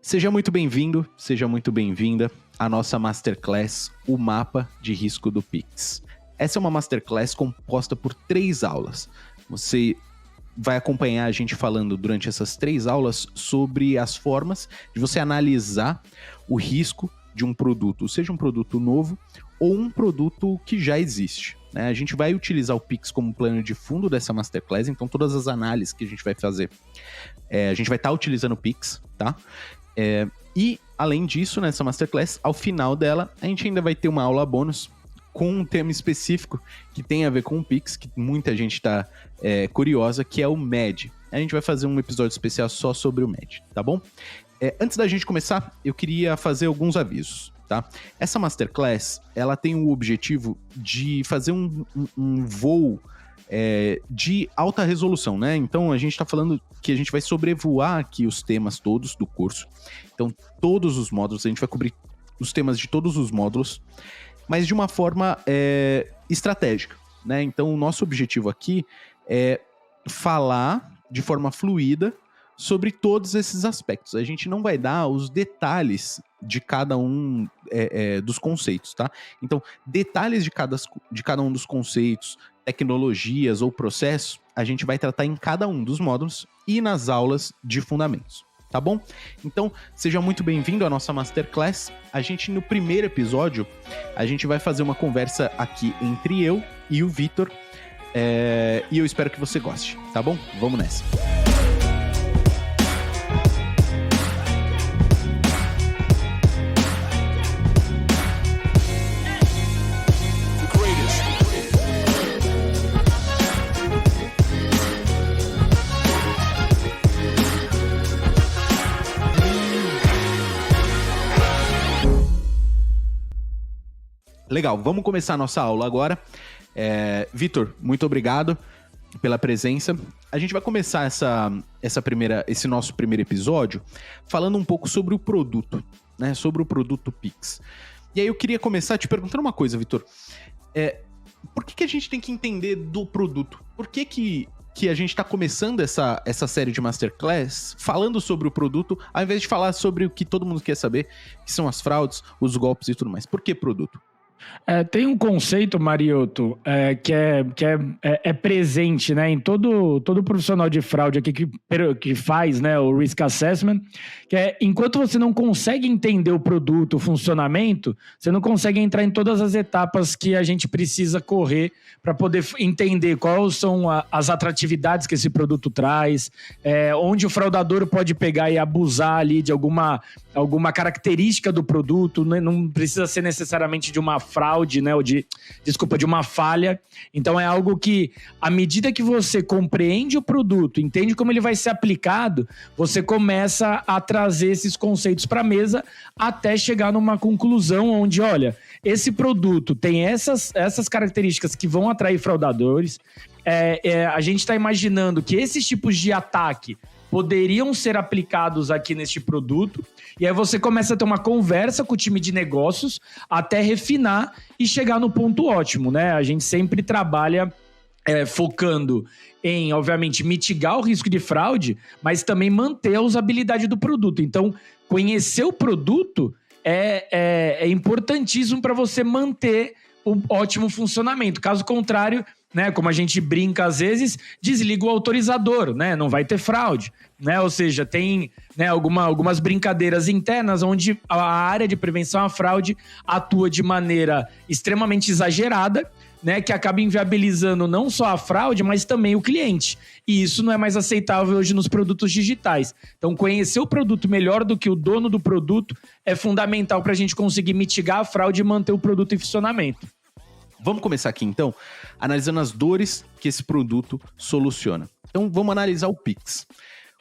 Seja muito bem-vindo, seja muito bem-vinda à nossa Masterclass, o Mapa de Risco do Pix. Essa é uma Masterclass composta por 3 aulas. Você vai acompanhar a gente falando durante essas 3 aulas sobre as formas de você analisar o risco de um produto, seja um produto novo ou um produto que já existe. A gente vai utilizar o Pix como plano de fundo dessa Masterclass, então todas as análises que a gente vai fazer, a gente vai estar utilizando o Pix, tá? E, além disso, nessa Masterclass, ao final dela, a gente ainda vai ter uma aula bônus com um tema específico que tem a ver com o Pix, que muita gente está curiosa, que é o MED. A gente vai fazer um episódio especial só sobre o MED, tá bom? Antes da gente começar, eu queria fazer alguns avisos, tá? Essa Masterclass, ela tem o objetivo de fazer um voo de alta resolução, né? Então, a gente está falando que a gente vai sobrevoar aqui os temas todos do curso. Então, todos os módulos, a gente vai cobrir os temas de todos os módulos, mas de uma forma estratégica, né? Então, o nosso objetivo aqui é falar de forma fluida sobre todos esses aspectos. A gente não vai dar os detalhes de cada um dos conceitos, tá? Então, detalhes de cada um dos conceitos, tecnologias ou processos, a gente vai tratar em cada um dos módulos e nas aulas de fundamentos, tá bom? Então, seja muito bem-vindo à nossa Masterclass. A gente, no primeiro episódio, a gente vai fazer uma conversa aqui entre eu e o Vitor, e eu espero que você goste, tá bom? Vamos nessa. Legal, vamos começar a nossa aula agora. Vitor, muito obrigado pela presença. A gente vai começar esse nosso primeiro episódio falando um pouco sobre o produto, né? Sobre o produto Pix. E aí eu queria começar te perguntando uma coisa, Vitor. Por que a gente tem que entender do produto? Por que a gente está começando essa série de Masterclass falando sobre o produto, ao invés de falar sobre o que todo mundo quer saber, que são as fraudes, os golpes e tudo mais? Por que produto? Tem um conceito, Mariotto, que é presente, né, em todo profissional de fraude aqui que faz, né, o Risk Assessment, que é, enquanto você não consegue entender o produto, o funcionamento, você não consegue entrar em todas as etapas que a gente precisa correr para poder entender quais são as atratividades que esse produto traz, onde o fraudador pode pegar e abusar ali de alguma característica do produto, né? Não precisa ser necessariamente de uma fraude, né? Ou de uma falha. Então é algo que, à medida que você compreende o produto, entende como ele vai ser aplicado, você começa a trazer esses conceitos para a mesa até chegar numa conclusão onde, olha, esse produto tem essas características que vão atrair fraudadores. A gente está imaginando que esses tipos de ataque poderiam ser aplicados aqui neste produto, e aí você começa a ter uma conversa com o time de negócios até refinar e chegar no ponto ótimo, né? A gente sempre trabalha focando em, obviamente, mitigar o risco de fraude, mas também manter a usabilidade do produto. Então, conhecer o produto é importantíssimo para você manter o ótimo funcionamento. Caso contrário, né, como a gente brinca às vezes, desliga o autorizador, né, não vai ter fraude, né, ou seja, tem, né, algumas brincadeiras internas onde a área de prevenção à fraude atua de maneira extremamente exagerada, né, que acaba inviabilizando não só a fraude, mas também o cliente. E isso não é mais aceitável hoje nos produtos digitais. Então, conhecer o produto melhor do que o dono do produto é fundamental para a gente conseguir mitigar a fraude e manter o produto em funcionamento. Vamos começar aqui, então, analisando as dores que esse produto soluciona. Então, vamos analisar o Pix.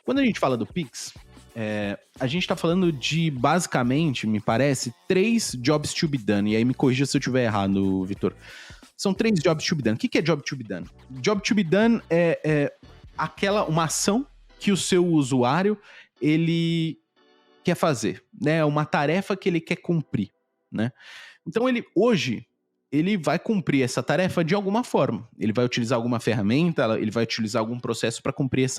Quando a gente fala do Pix, a gente está falando de, basicamente, me parece, 3 jobs to be done. E aí me corrija se eu estiver errado, Vitor. São 3 jobs to be done. O que é job to be done? Job to be done é uma ação que o seu usuário ele quer fazer, né? Uma tarefa que ele quer cumprir, né? Então, hoje ele vai cumprir essa tarefa de alguma forma. Ele vai utilizar alguma ferramenta, ele vai utilizar algum processo para cumprir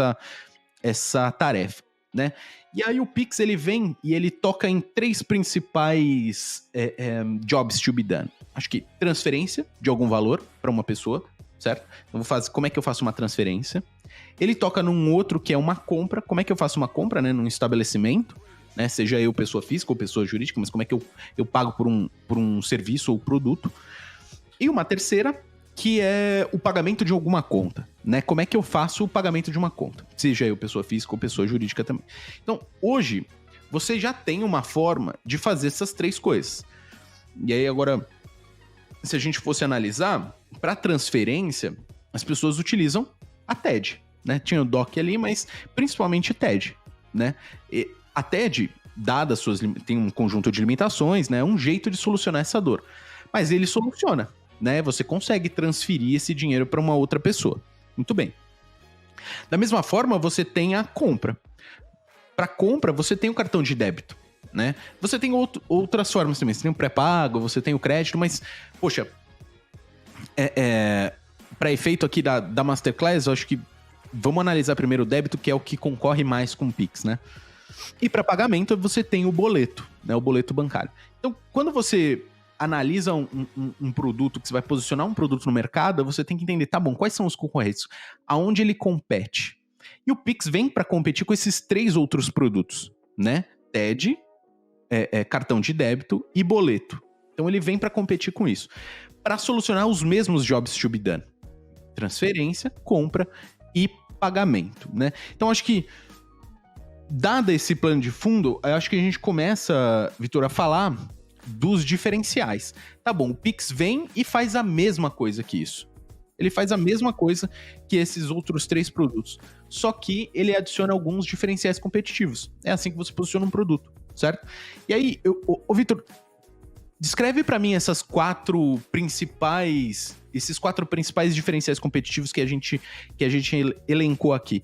essa tarefa. né? E aí o Pix, ele vem e ele toca em 3 principais jobs to be done. Acho que transferência de algum valor para uma pessoa, certo? Então como é que eu faço uma transferência? Ele toca num outro que é uma compra. Como é que eu faço uma compra, né? Num estabelecimento, né? Seja eu pessoa física ou pessoa jurídica, mas como é que eu pago por um serviço ou produto? E uma terceira, que é o pagamento de alguma conta, né? Como é que eu faço o pagamento de uma conta? Seja eu pessoa física ou pessoa jurídica também. Então, hoje, você já tem uma forma de fazer essas 3 coisas. E aí, agora, se a gente fosse analisar, para transferência, as pessoas utilizam a TED, né? Tinha o DOC ali, mas principalmente TED, né? E a TED, dadas suas... tem um conjunto de limitações, né? Um jeito de solucionar essa dor. Mas ele soluciona, né? Você consegue transferir esse dinheiro para uma outra pessoa. Muito bem. Da mesma forma, você tem a compra. Para compra, você tem o cartão de débito, né? Você tem outras formas também. Você tem o pré-pago, você tem o crédito, mas, poxa, para efeito aqui da Masterclass, eu acho que vamos analisar primeiro o débito, que é o que concorre mais com o Pix, né? E para pagamento, você tem o boleto, né? O boleto bancário. Então, quando você analisa um produto, que você vai posicionar um produto no mercado, você tem que entender, tá bom, quais são os concorrentes? Aonde ele compete? E o Pix vem para competir com esses 3 outros produtos, né? TED, cartão de débito e boleto. Então ele vem para competir com isso. Para solucionar os mesmos jobs to be done. Transferência, compra e pagamento, né? Então acho que, dado esse plano de fundo, eu acho que a gente começa, Vitor, a falar dos diferenciais. Tá bom, o Pix vem e faz a mesma coisa que isso. Ele faz a mesma coisa que esses outros 3 produtos. Só que ele adiciona alguns diferenciais competitivos. É assim que você posiciona um produto, certo? E aí, Vitor, descreve para mim esses 4 principais diferenciais competitivos que a gente elencou aqui.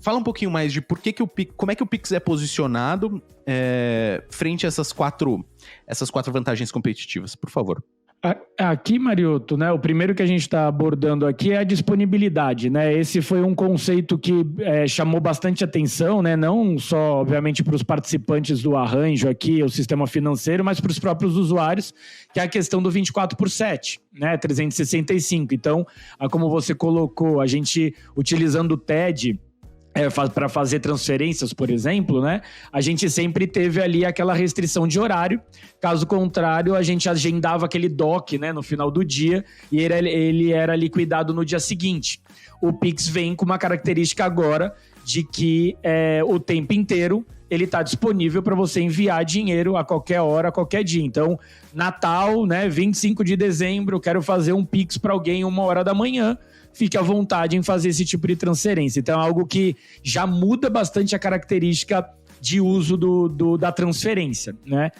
Fala um pouquinho mais de como é que o Pix é posicionado frente a essas quatro vantagens competitivas, por favor. Aqui, Mariotto, né, o primeiro que a gente está abordando aqui é a disponibilidade, né? Esse foi um conceito que chamou bastante atenção, né? Não só, obviamente, para os participantes do arranjo aqui, o sistema financeiro, mas para os próprios usuários, que é a questão do 24/7, né? 365. Então, como você colocou, a gente utilizando o TED para fazer transferências, por exemplo, né? A gente sempre teve ali aquela restrição de horário. Caso contrário, a gente agendava aquele DOC, né, no final do dia e ele era liquidado no dia seguinte. O Pix vem com uma característica agora de que o tempo inteiro ele está disponível para você enviar dinheiro a qualquer hora, a qualquer dia. Então, Natal, né, 25 de dezembro, quero fazer um Pix para alguém 1h da manhã. Fique à vontade em fazer esse tipo de transferência. Então, é algo que já muda bastante a característica de uso da transferência, né?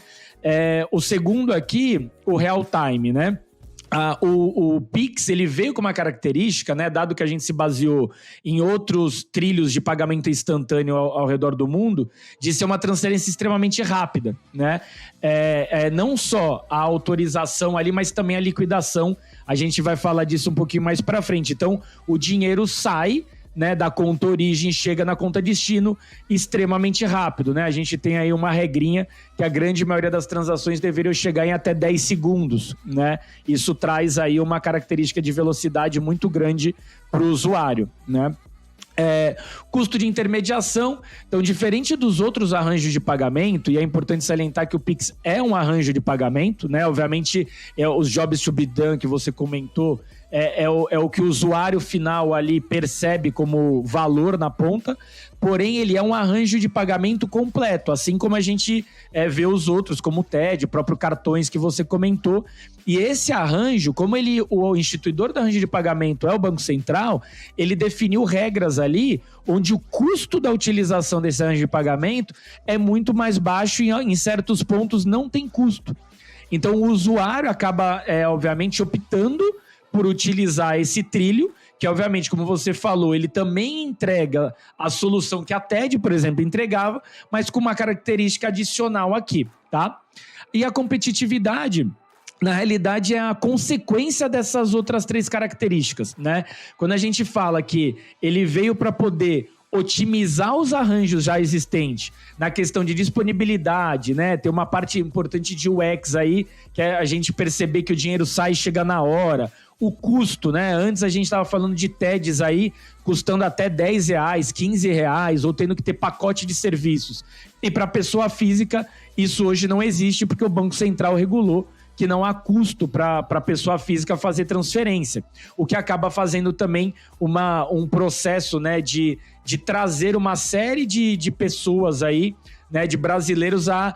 O segundo aqui, o real time, né? O Pix, ele veio com uma característica, né, dado que a gente se baseou em outros trilhos de pagamento instantâneo ao redor do mundo, de ser uma transferência extremamente rápida, né? Não só a autorização ali, mas também a liquidação. A gente vai falar disso um pouquinho mais para frente. Então, o dinheiro sai, né, da conta origem, chega na conta destino extremamente rápido, né? A gente tem aí uma regrinha que a grande maioria das transações deveriam chegar em até 10 segundos, né? Isso traz aí uma característica de velocidade muito grande para o usuário, né? Custo de intermediação. Então, diferente dos outros arranjos de pagamento, e é importante salientar que o Pix é um arranjo de pagamento, né? Obviamente, os jobs to be done que você comentou é o que o usuário final ali percebe como valor na ponta, porém ele é um arranjo de pagamento completo, assim como a gente vê os outros, como o TED, próprio cartões que você comentou. E esse arranjo, como o instituidor do arranjo de pagamento é o Banco Central, ele definiu regras ali onde o custo da utilização desse arranjo de pagamento é muito mais baixo e em certos pontos não tem custo. Então o usuário acaba, obviamente, optando por utilizar esse trilho, que obviamente, como você falou, ele também entrega a solução que a TED, por exemplo, entregava, mas com uma característica adicional aqui, tá? E a competitividade, na realidade, é a consequência dessas outras 3 características, né? Quando a gente fala que ele veio para poder otimizar os arranjos já existentes na questão de disponibilidade, né? Tem uma parte importante de UX aí, que é a gente perceber que o dinheiro sai e chega na hora. O custo, né? Antes a gente estava falando de TEDs aí, custando até R$10, R$15, ou tendo que ter pacote de serviços. E para pessoa física, isso hoje não existe, porque o Banco Central regulou que não há custo para a pessoa física fazer transferência. O que acaba fazendo também um processo, né, de trazer uma série de pessoas aí, né, de brasileiros a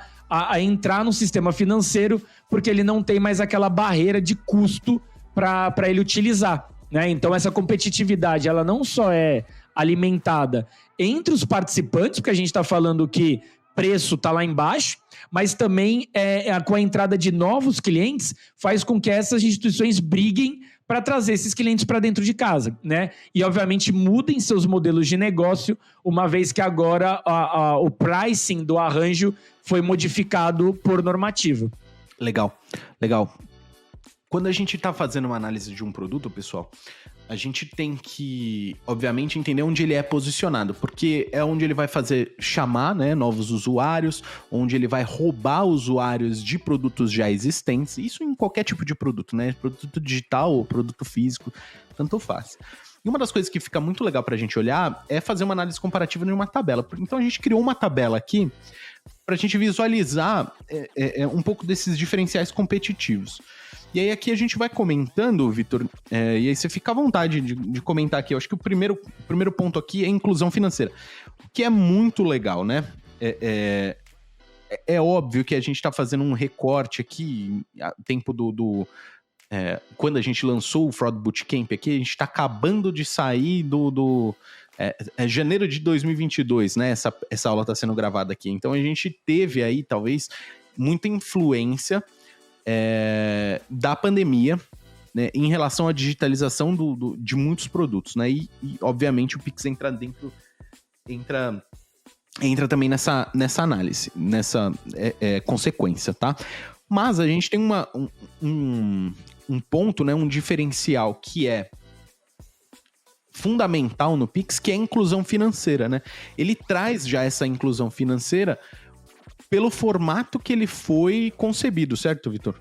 entrar no sistema financeiro, porque ele não tem mais aquela barreira de custo para ele utilizar, né? Então essa competitividade, ela não só é alimentada entre os participantes, porque a gente está falando que preço está lá embaixo, mas também com a entrada de novos clientes, faz com que essas instituições briguem para trazer esses clientes para dentro de casa, né? E, obviamente, mudem seus modelos de negócio, uma vez que agora o pricing do arranjo foi modificado por normativa. Legal. Quando a gente está fazendo uma análise de um produto, pessoal, a gente tem que, obviamente, entender onde ele é posicionado, porque é onde ele vai chamar, né, novos usuários, onde ele vai roubar usuários de produtos já existentes, isso em qualquer tipo de produto, né, produto digital ou produto físico, tanto faz. E uma das coisas que fica muito legal para a gente olhar é fazer uma análise comparativa em uma tabela. Então a gente criou uma tabela aqui para a gente visualizar um pouco desses diferenciais competitivos. E aí aqui a gente vai comentando, Vitor, e aí você fica à vontade de comentar aqui. Eu acho que o primeiro ponto aqui é inclusão financeira, que é muito legal, né? É óbvio que a gente está fazendo um recorte aqui, tempo quando a gente lançou o Fraud Bootcamp aqui, a gente está acabando de sair janeiro de 2022, né? Essa aula está sendo gravada aqui. Então a gente teve aí, talvez, muita influência da pandemia, né, em relação à digitalização de muitos produtos, né? E obviamente o Pix entra também nessa análise, nessa consequência, tá? Mas a gente tem um ponto, né, um diferencial que é fundamental no Pix, que é a inclusão financeira, né? Ele traz já essa inclusão financeira pelo formato que ele foi concebido, certo, Vitor?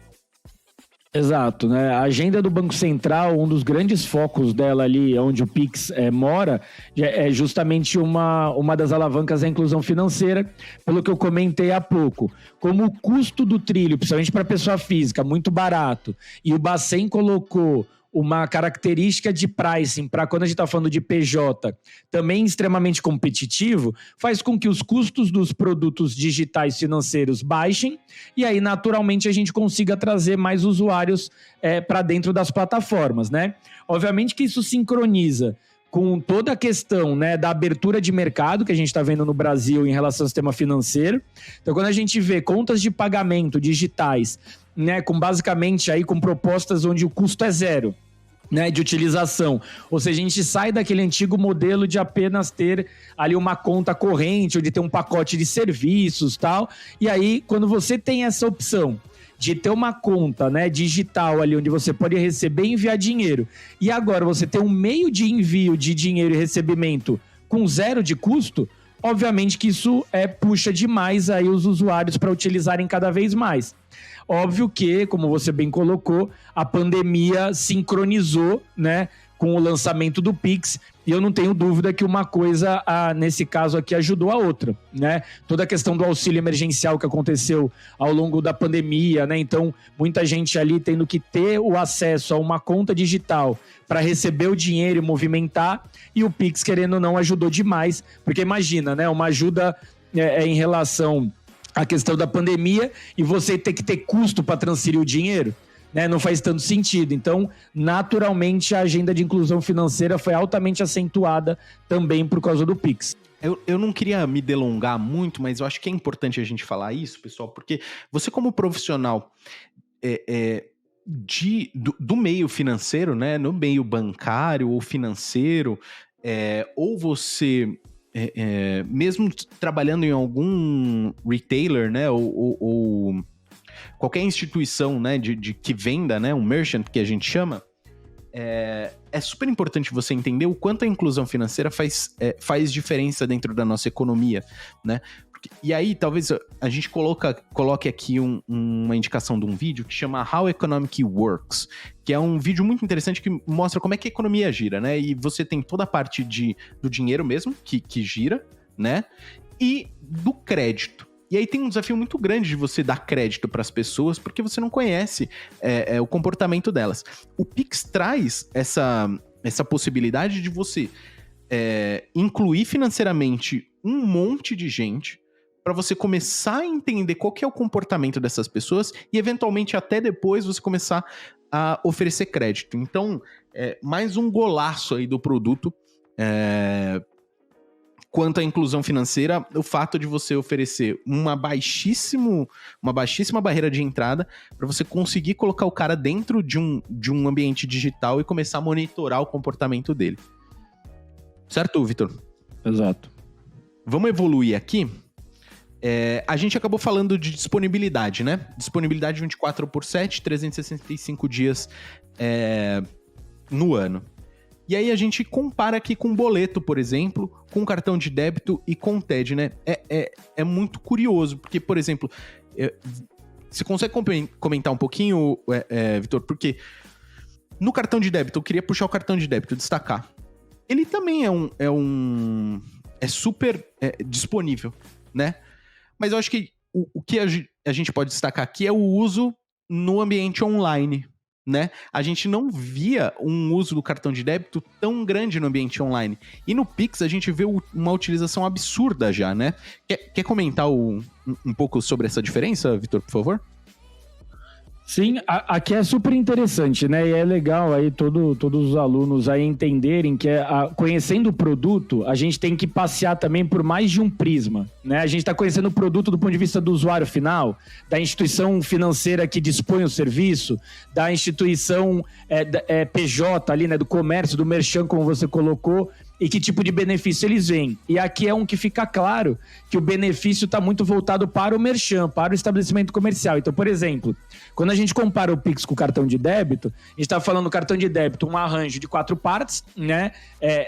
Exato, né? A agenda do Banco Central, um dos grandes focos dela ali, onde o Pix mora, é justamente uma das alavancas da inclusão financeira, pelo que eu comentei há pouco. Como o custo do trilho, principalmente para pessoa física, muito barato, e o Bacen colocou uma característica de pricing para quando a gente está falando de PJ também extremamente competitivo, faz com que os custos dos produtos digitais financeiros baixem e aí naturalmente a gente consiga trazer mais usuários para dentro das plataformas, né? Obviamente que isso sincroniza com toda a questão, né, da abertura de mercado que a gente está vendo no Brasil em relação ao sistema financeiro. Então, quando a gente vê contas de pagamento digitais, né, basicamente aí com propostas onde o custo é zero, né, de utilização, ou seja, a gente sai daquele antigo modelo de apenas ter ali uma conta corrente, ou de ter um pacote de serviços e tal, e aí quando você tem essa opção de ter uma conta, né, digital ali, onde você pode receber e enviar dinheiro, e agora você tem um meio de envio de dinheiro e recebimento com zero de custo, obviamente que isso puxa demais aí os usuários para utilizarem cada vez mais. Óbvio que, como você bem colocou, a pandemia sincronizou, né, com o lançamento do Pix, e eu não tenho dúvida que uma coisa, nesse caso aqui, ajudou a outra, né? Toda a questão do auxílio emergencial que aconteceu ao longo da pandemia, né? Então, muita gente ali tendo que ter o acesso a uma conta digital para receber o dinheiro e movimentar, e o Pix, querendo ou não, ajudou demais, porque imagina, né? Uma ajuda em relação à questão da pandemia e você ter que ter custo para transferir o dinheiro, né, não faz tanto sentido. Então, naturalmente, a agenda de inclusão financeira foi altamente acentuada também por causa do Pix. Eu não queria me delongar muito, mas eu acho que é importante a gente falar isso, pessoal, porque você como profissional do meio financeiro, né, no meio bancário ou financeiro, ou você... mesmo trabalhando em algum retailer, né, ou qualquer instituição, né, de que venda, né, um merchant que a gente chama, é super importante você entender o quanto a inclusão financeira faz diferença dentro da nossa economia, né? E aí, talvez a gente coloque aqui uma indicação de um vídeo que chama How Economic Works, que é um vídeo muito interessante que mostra como é que a economia gira, né? E você tem toda a parte do dinheiro mesmo, que gira, né? E do crédito. E aí tem um desafio muito grande de você dar crédito para as pessoas, porque você não conhece o comportamento delas. O Pix traz essa possibilidade de você incluir financeiramente um monte de gente para você começar a entender qual que é o comportamento dessas pessoas e, eventualmente, até depois você começar a oferecer crédito. Então, mais um golaço aí do produto. Quanto à inclusão financeira, o fato de você oferecer uma baixíssima barreira de entrada para você conseguir colocar o cara dentro de um ambiente digital e começar a monitorar o comportamento dele. Certo, Vitor? Exato. Vamos evoluir aqui. A gente acabou falando de disponibilidade, né? Disponibilidade 24/7, 365 dias no ano. E aí a gente compara aqui com boleto, por exemplo, com cartão de débito e com TED, né? É muito curioso, porque, por exemplo, você consegue comentar um pouquinho, Vitor? Porque no cartão de débito, eu queria puxar o cartão de débito, destacar. Ele também é super disponível, né? Mas eu acho que o que a gente pode destacar aqui é o uso no ambiente online, né? A gente não via um uso do cartão de débito tão grande no ambiente online. E no Pix a gente vê uma utilização absurda já, né? Quer comentar um pouco sobre essa diferença, Vitor, por favor? Sim, aqui é super interessante, né? E é legal aí todos os alunos aí entenderem que conhecendo o produto, a gente tem que passear também por mais de um prisma, né? A gente está conhecendo o produto do ponto de vista do usuário final, da instituição financeira que dispõe o serviço, da instituição PJ ali, né? Do comércio, do merchan, como você colocou, e que tipo de benefício eles veem. E aqui é um que fica claro que o benefício está muito voltado para o merchan, para o estabelecimento comercial. Então, por exemplo, quando a gente compara o Pix com o cartão de débito, a gente está falando do cartão de débito, um arranjo de 4 partes, né?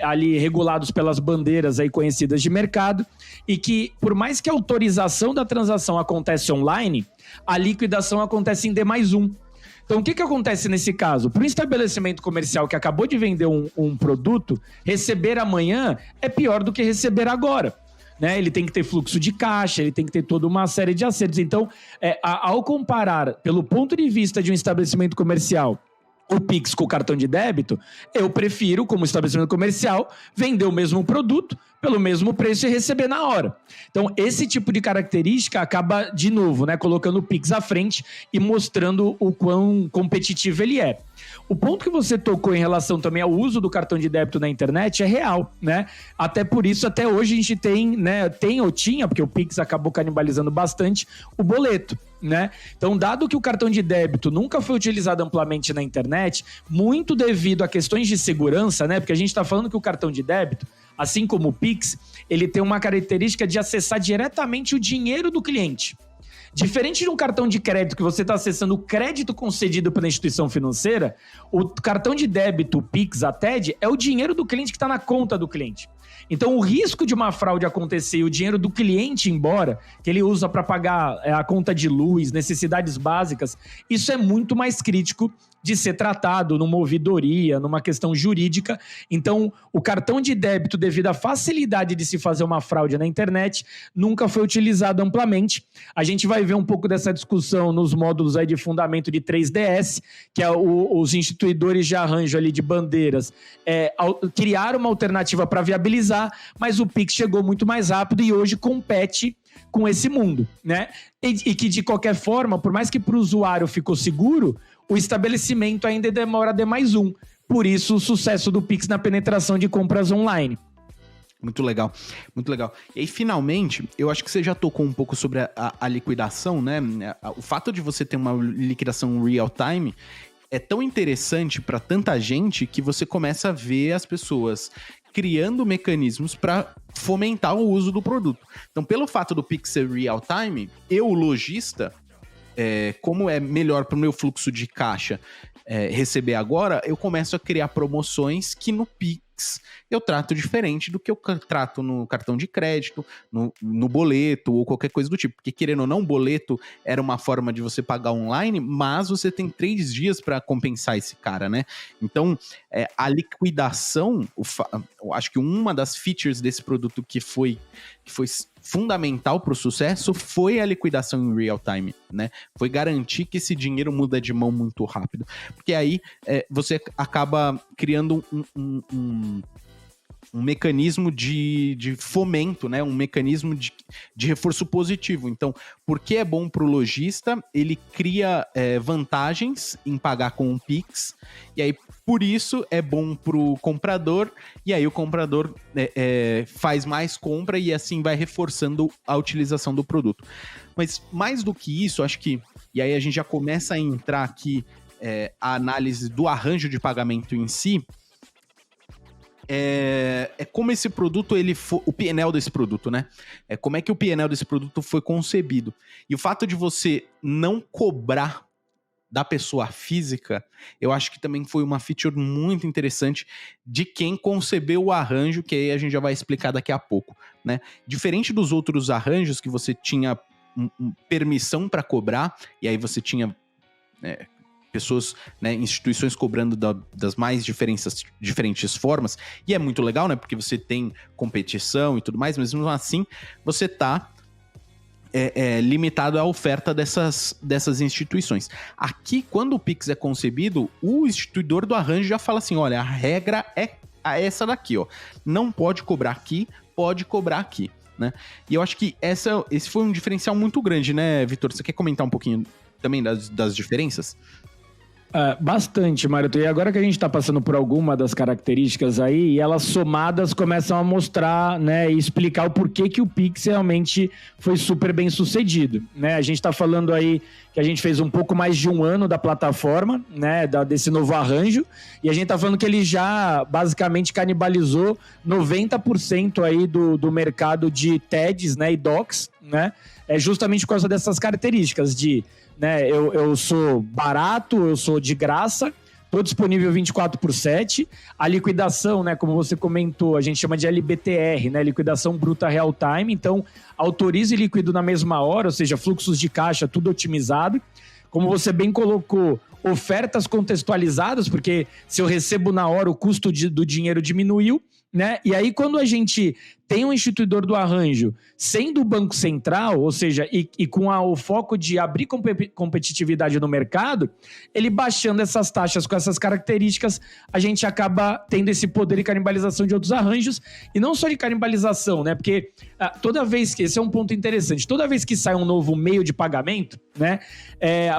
Ali regulados pelas bandeiras aí conhecidas de mercado, e que, por mais que a autorização da transação acontece online, a liquidação acontece em D+1. Então, o que acontece nesse caso? Para um estabelecimento comercial que acabou de vender um produto, receber amanhã é pior do que receber agora. Né? Ele tem que ter fluxo de caixa, ele tem que ter toda uma série de acertos. Então, ao comparar pelo ponto de vista de um estabelecimento comercial o Pix com o cartão de débito, eu prefiro, como estabelecimento comercial, vender o mesmo produto pelo mesmo preço e receber na hora. Então, esse tipo de característica acaba, de novo, né, colocando o Pix à frente e mostrando o quão competitivo ele é. O ponto que você tocou em relação também ao uso do cartão de débito na internet é real, né? Até por isso, até hoje a gente tem, né, tinha, porque o Pix acabou canibalizando bastante, o boleto, né? Então, dado que o cartão de débito nunca foi utilizado amplamente na internet, muito devido a questões de segurança, né? Porque a gente está falando que o cartão de débito, assim como o Pix, ele tem uma característica de acessar diretamente o dinheiro do cliente. Diferente de um cartão de crédito que você está acessando o crédito concedido pela instituição financeira, o cartão de débito, o Pix, a TED, é o dinheiro do cliente que está na conta do cliente. Então, o risco de uma fraude acontecer e o dinheiro do cliente ir embora, que ele usa para pagar a conta de luz, necessidades básicas, isso é muito mais crítico de ser tratado numa ouvidoria, numa questão jurídica. Então, o cartão de débito, devido à facilidade de se fazer uma fraude na internet, nunca foi utilizado amplamente. A gente vai ver um pouco dessa discussão nos módulos aí de fundamento de 3DS, que é os instituidores de arranjo ali de bandeiras, criaram uma alternativa para viabilizar, mas o Pix chegou muito mais rápido e hoje compete com esse mundo, né? E que, de qualquer forma, por mais que para o usuário ficou seguro, o estabelecimento ainda demora D+1. Por isso, o sucesso do Pix na penetração de compras online. Muito legal, muito legal. E aí, finalmente, eu acho que você já tocou um pouco sobre a liquidação, né? O fato de você ter uma liquidação real time é tão interessante para tanta gente que você começa a ver as pessoas criando mecanismos para fomentar o uso do produto. Então, pelo fato do Pix ser real time, eu, lojista, como é melhor para o meu fluxo de caixa receber agora, eu começo a criar promoções que no Pix eu trato diferente do que eu trato no cartão de crédito, no boleto ou qualquer coisa do tipo. Porque, querendo ou não, o boleto era uma forma de você pagar online, mas você tem 3 dias para compensar esse cara, né? Então, a liquidação, eu acho que uma das features desse produto que foi fundamental para o sucesso foi a liquidação em real time, né? Foi garantir que esse dinheiro muda de mão muito rápido. Porque aí você acaba criando um mecanismo de fomento, né? Um mecanismo de reforço positivo. Então, porque é bom para o lojista, ele cria vantagens em pagar com um Pix, e aí por isso é bom para o comprador, e aí o comprador faz mais compra e assim vai reforçando a utilização do produto. Mas mais do que isso, acho que, e aí a gente já começa a entrar aqui a análise do arranjo de pagamento em si, como esse produto, o PNL desse produto, né? Como é que o PNL desse produto foi concebido. E o fato de você não cobrar da pessoa física, eu acho que também foi uma feature muito interessante de quem concebeu o arranjo, que aí a gente já vai explicar daqui a pouco, né? Diferente dos outros arranjos que você tinha permissão para cobrar, e aí você tinha pessoas, né, instituições cobrando das mais diferentes formas, e é muito legal, né, porque você tem competição e tudo mais, mas mesmo assim você tá limitado à oferta dessas instituições. Aqui, quando o Pix é concebido, o instituidor do arranjo já fala assim, olha, a regra é essa daqui, ó, não pode cobrar aqui, pode cobrar aqui, né, e eu acho que esse foi um diferencial muito grande, né, Vitor? Você quer comentar um pouquinho também das diferenças? Bastante, Mário. E agora que a gente está passando por alguma das características aí, e elas somadas começam a mostrar, né, e explicar o porquê que o Pix realmente foi super bem sucedido, né? A gente está falando aí que a gente fez um pouco mais de 1 ano da plataforma, né, desse novo arranjo, e a gente está falando que ele já basicamente canibalizou 90% aí do mercado de TEDs, né, e Docs, né? Justamente por causa dessas características de, né, eu sou barato, eu sou de graça, estou disponível 24/7. A liquidação, né, como você comentou, a gente chama de LBTR, né, liquidação bruta real time. Então, autorizo e liquido na mesma hora, ou seja, fluxos de caixa, tudo otimizado. Como você bem colocou, ofertas contextualizadas, porque se eu recebo na hora, o custo do dinheiro diminuiu, né? E aí, quando a gente tem um instituidor do arranjo sendo o Banco Central, ou seja, e com o foco de abrir competitividade no mercado, ele baixando essas taxas com essas características, a gente acaba tendo esse poder de canibalização de outros arranjos, e não só de canibalização, né? Porque toda vez que, esse é um ponto interessante, toda vez que sai um novo meio de pagamento, né,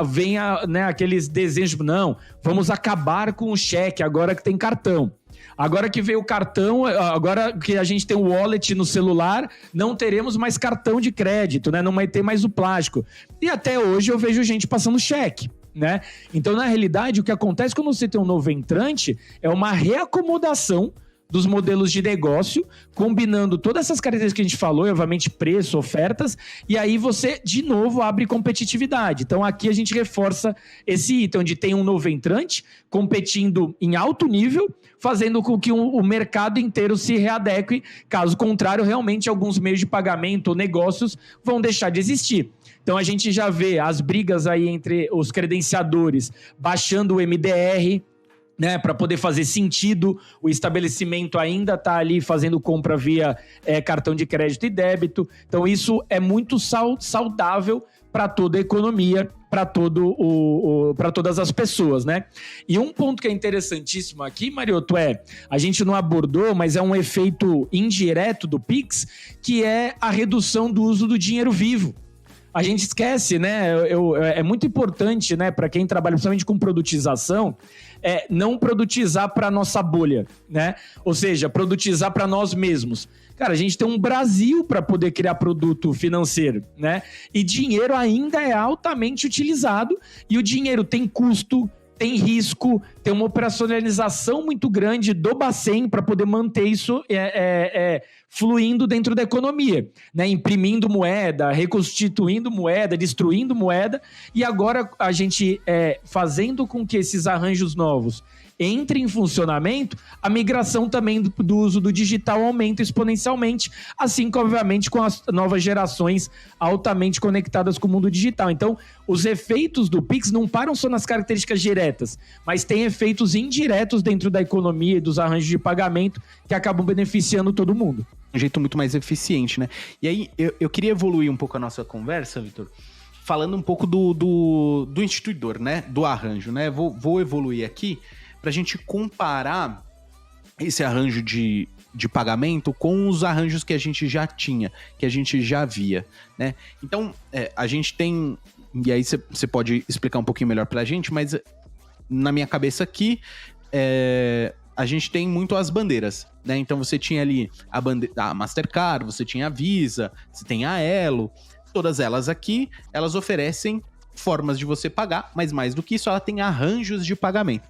vem aqueles desejos, não, vamos acabar com o cheque agora que tem cartão. Agora que veio o cartão, agora que a gente tem o wallet no celular, não teremos mais cartão de crédito, né? Não vai ter mais o plástico. E até hoje eu vejo gente passando cheque, né? Então, na realidade, o que acontece quando você tem um novo entrante é uma reacomodação dos modelos de negócio, combinando todas essas características que a gente falou, obviamente preço, ofertas, e aí você, de novo, abre competitividade. Então, aqui a gente reforça esse item, onde tem um novo entrante competindo em alto nível, fazendo com que o mercado inteiro se readeque. Caso contrário, realmente, alguns meios de pagamento ou negócios vão deixar de existir. Então, a gente já vê as brigas aí entre os credenciadores baixando o MDR, né, para poder fazer sentido, o estabelecimento ainda está ali fazendo compra via cartão de crédito e débito. Então, isso é muito saudável para toda a economia, para todas as pessoas, né? E um ponto que é interessantíssimo aqui, Marioto, a gente não abordou, mas é um efeito indireto do Pix, que é a redução do uso do dinheiro vivo. A gente esquece, né? É muito importante, né, para quem trabalha principalmente com produtização, não produtizar para nossa bolha, né? Ou seja, produtizar para nós mesmos. Cara, a gente tem um Brasil para poder criar produto financeiro, né? E dinheiro ainda é altamente utilizado, e o dinheiro tem custo, tem risco, tem uma operacionalização muito grande do Bacen para poder manter isso fluindo dentro da economia, né? Imprimindo moeda, reconstituindo moeda, destruindo moeda, e agora a gente fazendo com que esses arranjos novos entre em funcionamento, a migração também do uso do digital aumenta exponencialmente, assim como, obviamente, com as novas gerações altamente conectadas com o mundo digital. Então, os efeitos do Pix não param só nas características diretas, mas tem efeitos indiretos dentro da economia e dos arranjos de pagamento que acabam beneficiando todo mundo. Um jeito muito mais eficiente, né? E aí, eu queria evoluir um pouco a nossa conversa, Vitor, falando um pouco do instituidor, né? Do arranjo, né? Vou evoluir aqui para a gente comparar esse arranjo de pagamento com os arranjos que a gente já tinha, que a gente já via, né? Então, a gente tem... E aí você pode explicar um pouquinho melhor para a gente, mas na minha cabeça aqui, a gente tem muito as bandeiras, né? Então você tinha ali a Mastercard, você tinha a Visa, você tem a Elo, todas elas aqui, elas oferecem formas de você pagar, mas mais do que isso, ela tem arranjos de pagamento.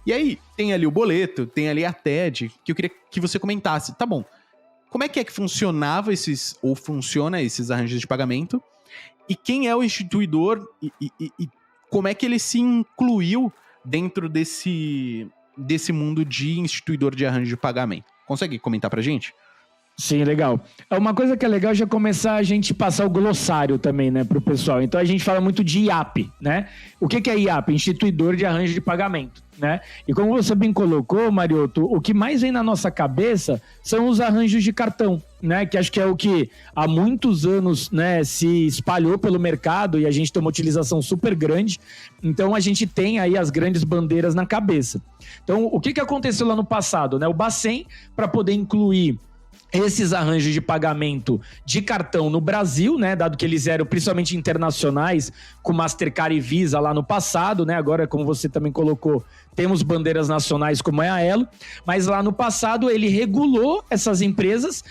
E aí, tem ali o boleto, tem ali a TED, que eu queria que você comentasse. Tá bom, como é que funcionava funciona esses arranjos de pagamento? E quem é o instituidor e como é que ele se incluiu dentro desse mundo de instituidor de arranjo de pagamento? Consegue comentar pra gente? Sim, legal. Uma coisa que é legal é já começar a gente passar o glossário também, né, pro pessoal. Então a gente fala muito de IAP, né? O que é IAP? Instituidor de arranjo de pagamento, né? E como você bem colocou, Mariotto, o que mais vem na nossa cabeça são os arranjos de cartão, né? Que acho que é o que há muitos anos, né, se espalhou pelo mercado e a gente tem uma utilização super grande. Então a gente tem aí as grandes bandeiras na cabeça. Então o que aconteceu lá no passado, né? O Bacen, para poder incluir esses arranjos de pagamento de cartão no Brasil, né, dado que eles eram principalmente internacionais, com Mastercard e Visa lá no passado, né, agora, como você também colocou, temos bandeiras nacionais como é a Elo, mas lá no passado ele regulou essas empresas,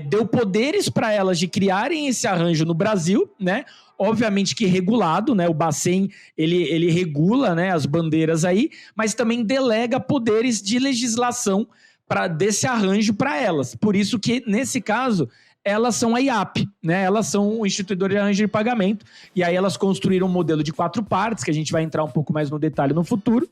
deu poderes para elas de criarem esse arranjo no Brasil, né, obviamente que regulado, né? O Bacen, ele regula, né, as bandeiras aí, mas também delega poderes de legislação desse arranjo para elas. Por isso que, nesse caso, elas são a IAP, né? Elas são o instituidor de arranjo de pagamento, e aí elas construíram um modelo de 4 partes, que a gente vai entrar um pouco mais no detalhe no futuro.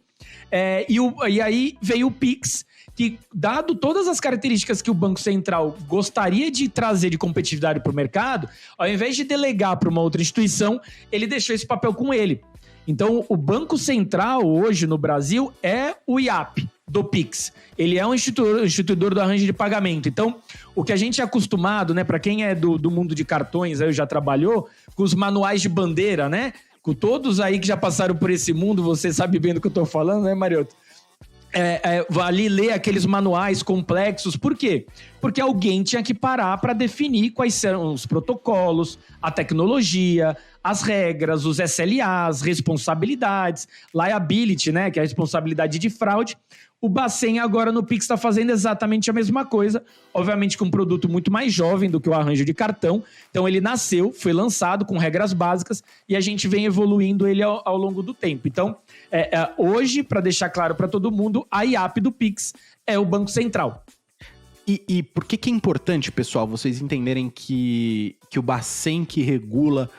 E aí veio o Pix, que, dado todas as características que o Banco Central gostaria de trazer de competitividade para o mercado, ao invés de delegar para uma outra instituição, ele deixou esse papel com ele. Então, o Banco Central, hoje, no Brasil, é o IAP do Pix. Ele é um instituidor do arranjo de pagamento. Então, o que a gente é acostumado, né, para quem é do mundo de cartões, aí já trabalhou, com os manuais de bandeira, né? Com todos aí que já passaram por esse mundo, você sabe bem do que eu tô falando, né, Mariotto? Ali ler aqueles manuais complexos. Por quê? Porque alguém tinha que parar para definir quais são os protocolos, a tecnologia, as regras, os SLAs, responsabilidades, liability, né, que é a responsabilidade de fraude. O Bacen agora no Pix está fazendo exatamente a mesma coisa, obviamente com um produto muito mais jovem do que o arranjo de cartão. Então ele nasceu, foi lançado com regras básicas e a gente vem evoluindo ele ao longo do tempo. Então, hoje, para deixar claro para todo mundo, a IAP do Pix é o Banco Central. E por que é importante, pessoal, vocês entenderem que o Bacen que regula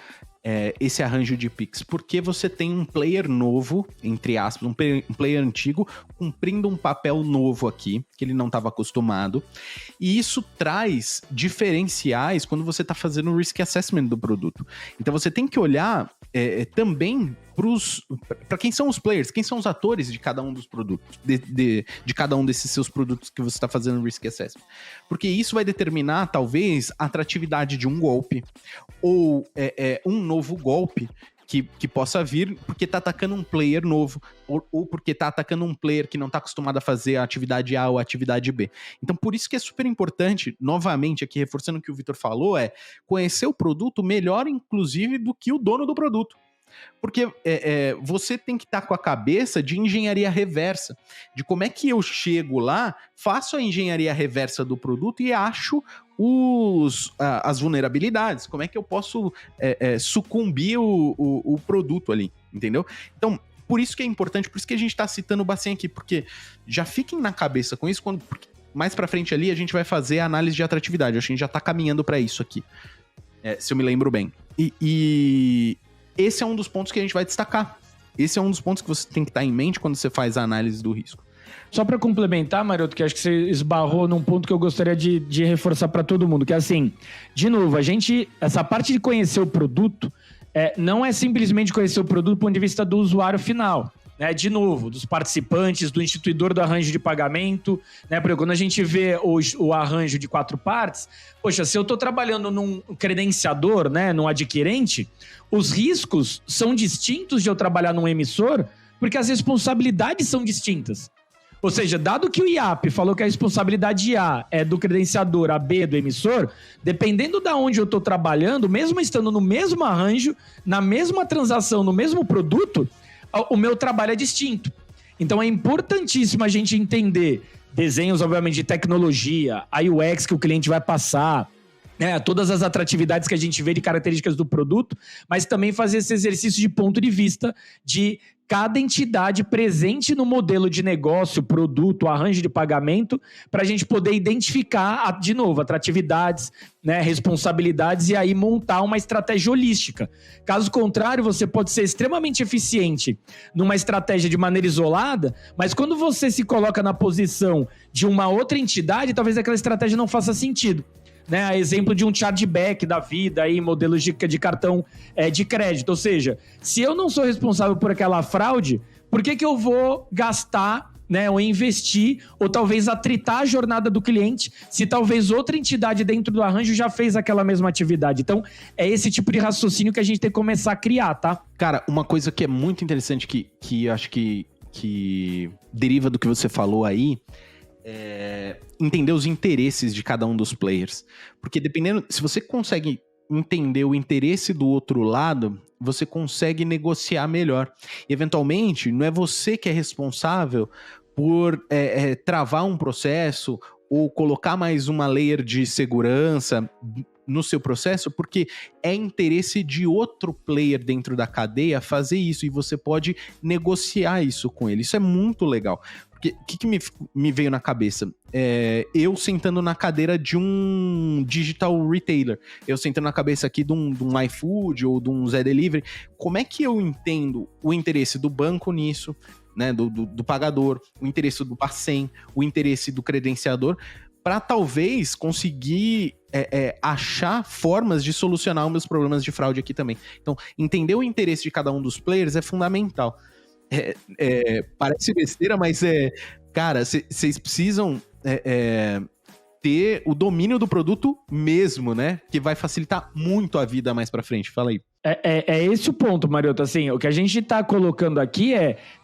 esse arranjo de Pix? Porque você tem um player novo, entre aspas, um player antigo, cumprindo um papel novo aqui, que ele não estava acostumado. E isso traz diferenciais quando você está fazendo o risk assessment do produto. Então você tem que olhar também para quem são os players, quem são os atores de cada um dos produtos, de cada um desses seus produtos que você está fazendo risk assessment. Porque isso vai determinar, talvez, a atratividade de um golpe, ou um novo golpe que possa vir porque tá atacando um player novo, ou porque tá atacando um player que não tá acostumado a fazer a atividade A ou a atividade B. Então, por isso que é super importante, novamente, aqui reforçando o que o Vitor falou, conhecer o produto melhor, inclusive, do que o dono do produto. Porque você tem que estar com a cabeça de engenharia reversa, de como é que eu chego lá, faço a engenharia reversa do produto e acho as vulnerabilidades, como é que eu posso sucumbir o produto ali, entendeu? Então, por isso que é importante, por isso que a gente está citando o Bacen aqui, porque já fiquem na cabeça com isso, porque mais pra frente ali, a gente vai fazer a análise de atratividade. Acho que a gente já tá caminhando pra isso aqui, se eu me lembro bem. E esse é um dos pontos que a gente vai destacar. Esse é um dos pontos que você tem que estar em mente quando você faz a análise do risco. Só para complementar, Maroto, que acho que você esbarrou num ponto que eu gostaria de reforçar para todo mundo, que é assim, de novo, essa parte de conhecer o produto não é simplesmente conhecer o produto do ponto de vista do usuário final, né? De novo, dos participantes, do instituidor do arranjo de pagamento, né? Porque quando a gente vê o arranjo de 4 partes, poxa, se eu estou trabalhando num credenciador, né, num adquirente, os riscos são distintos de eu trabalhar num emissor, porque as responsabilidades são distintas. Ou seja, dado que o IAP falou que a responsabilidade A é do credenciador, a B é do emissor, dependendo de onde eu estou trabalhando, mesmo estando no mesmo arranjo, na mesma transação, no mesmo produto, o meu trabalho é distinto. Então é importantíssimo a gente entender desenhos, obviamente, de tecnologia, a UX que o cliente vai passar, todas as atratividades que a gente vê de características do produto, mas também fazer esse exercício de ponto de vista de cada entidade presente no modelo de negócio, produto, arranjo de pagamento, para a gente poder identificar, de novo, atratividades, né, responsabilidades e aí montar uma estratégia holística. Caso contrário, você pode ser extremamente eficiente numa estratégia de maneira isolada, mas quando você se coloca na posição de uma outra entidade, talvez aquela estratégia não faça sentido. Né, a exemplo de um chargeback da vida, aí, modelos de cartão de crédito. Ou seja, se eu não sou responsável por aquela fraude, por que eu vou gastar, né, ou investir, ou talvez atritar a jornada do cliente, se talvez outra entidade dentro do arranjo já fez aquela mesma atividade? Então, é esse tipo de raciocínio que a gente tem que começar a criar, tá? Cara, uma coisa que é muito interessante que acho que deriva do que você falou aí, entender os interesses de cada um dos players. Porque dependendo, se você consegue entender o interesse do outro lado, você consegue negociar melhor. E, eventualmente, não é você que é responsável por travar um processo ou colocar mais uma layer de segurança no seu processo, porque é interesse de outro player dentro da cadeia fazer isso, e você pode negociar isso com ele. Isso é muito legal. Porque o que me veio na cabeça? Eu sentando na cadeira de um digital retailer, eu sentando na cabeça aqui de um iFood ou de um Zé Delivery, como é que eu entendo o interesse do banco nisso, né, do pagador, o interesse do Bacen, o interesse do credenciador, para talvez conseguir achar formas de solucionar os meus problemas de fraude aqui também. Então, entender o interesse de cada um dos players é fundamental. Parece besteira, mas cara, vocês precisam ter o domínio do produto mesmo, né? Que vai facilitar muito a vida mais pra frente. Fala aí. É esse o ponto, Maroto. Assim, o que a gente tá colocando aqui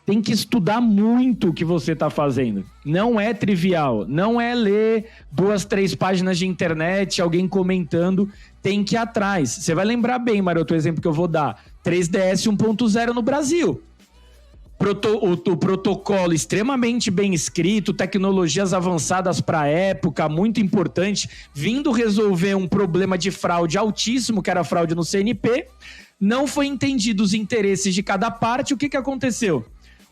tem que estudar muito o que você tá fazendo. Não é trivial, não é ler 2, 3 páginas de internet, alguém comentando, tem que ir atrás. Você vai lembrar bem, Maroto, o exemplo que eu vou dar. 3DS 1.0 no Brasil. O protocolo extremamente bem escrito, tecnologias avançadas para a época, muito importante, vindo resolver um problema de fraude altíssimo, que era a fraude no CNP, não foi entendido os interesses de cada parte. O que aconteceu?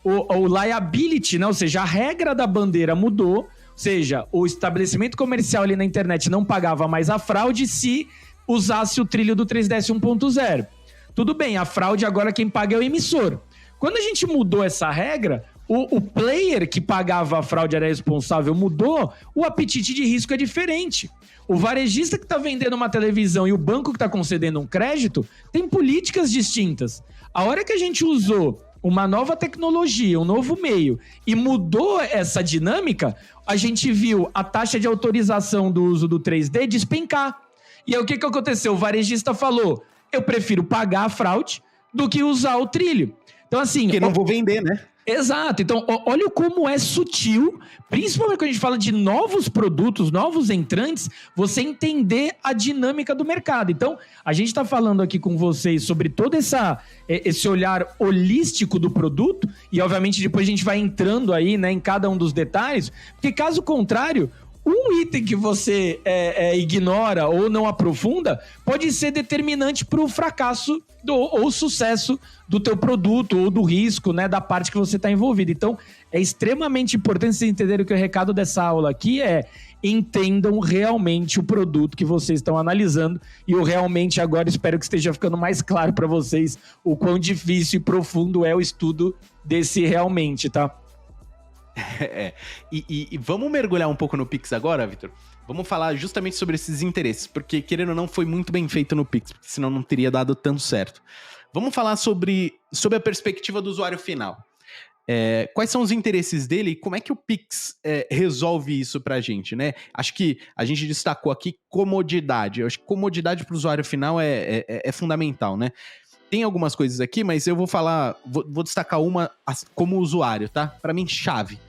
O liability, né? Ou seja, a regra da bandeira mudou, ou seja, o estabelecimento comercial ali na internet não pagava mais a fraude se usasse o trilho do 3DS 1.0. Tudo bem, a fraude agora quem paga é o emissor. Quando a gente mudou essa regra, o player que pagava a fraude era responsável, mudou, o apetite de risco é diferente. O varejista que está vendendo uma televisão e o banco que está concedendo um crédito tem políticas distintas. A hora que a gente usou uma nova tecnologia, um novo meio, e mudou essa dinâmica, a gente viu a taxa de autorização do uso do 3D despencar. E aí o que aconteceu? O varejista falou, eu prefiro pagar a fraude do que usar o trilho. Então, assim... Porque não vou vender, né? Exato. Então, olha como é sutil, principalmente quando a gente fala de novos produtos, novos entrantes, você entender a dinâmica do mercado. Então, a gente está falando aqui com vocês sobre todo esse olhar holístico do produto e, obviamente, depois a gente vai entrando aí, né, em cada um dos detalhes, porque, caso contrário, um item que você ignora ou não aprofunda pode ser determinante para o fracasso ou o sucesso do teu produto, ou do risco, né, da parte que você está envolvido. Então, é extremamente importante vocês entenderem que o recado dessa aula aqui é: entendam realmente o produto que vocês estão analisando. E eu realmente agora espero que esteja ficando mais claro para vocês o quão difícil e profundo é o estudo desse realmente, tá? E vamos mergulhar um pouco no Pix agora, Vitor? Vamos falar justamente sobre esses interesses, porque, querendo ou não, foi muito bem feito no Pix, porque senão não teria dado tanto certo. Vamos falar sobre a perspectiva do usuário final. Quais são os interesses dele e como é que o Pix resolve isso pra gente, né? Acho que a gente destacou aqui comodidade. Eu acho que comodidade pro usuário final é fundamental, né? Tem algumas coisas aqui, mas eu vou destacar uma como usuário, tá? Pra mim, chave.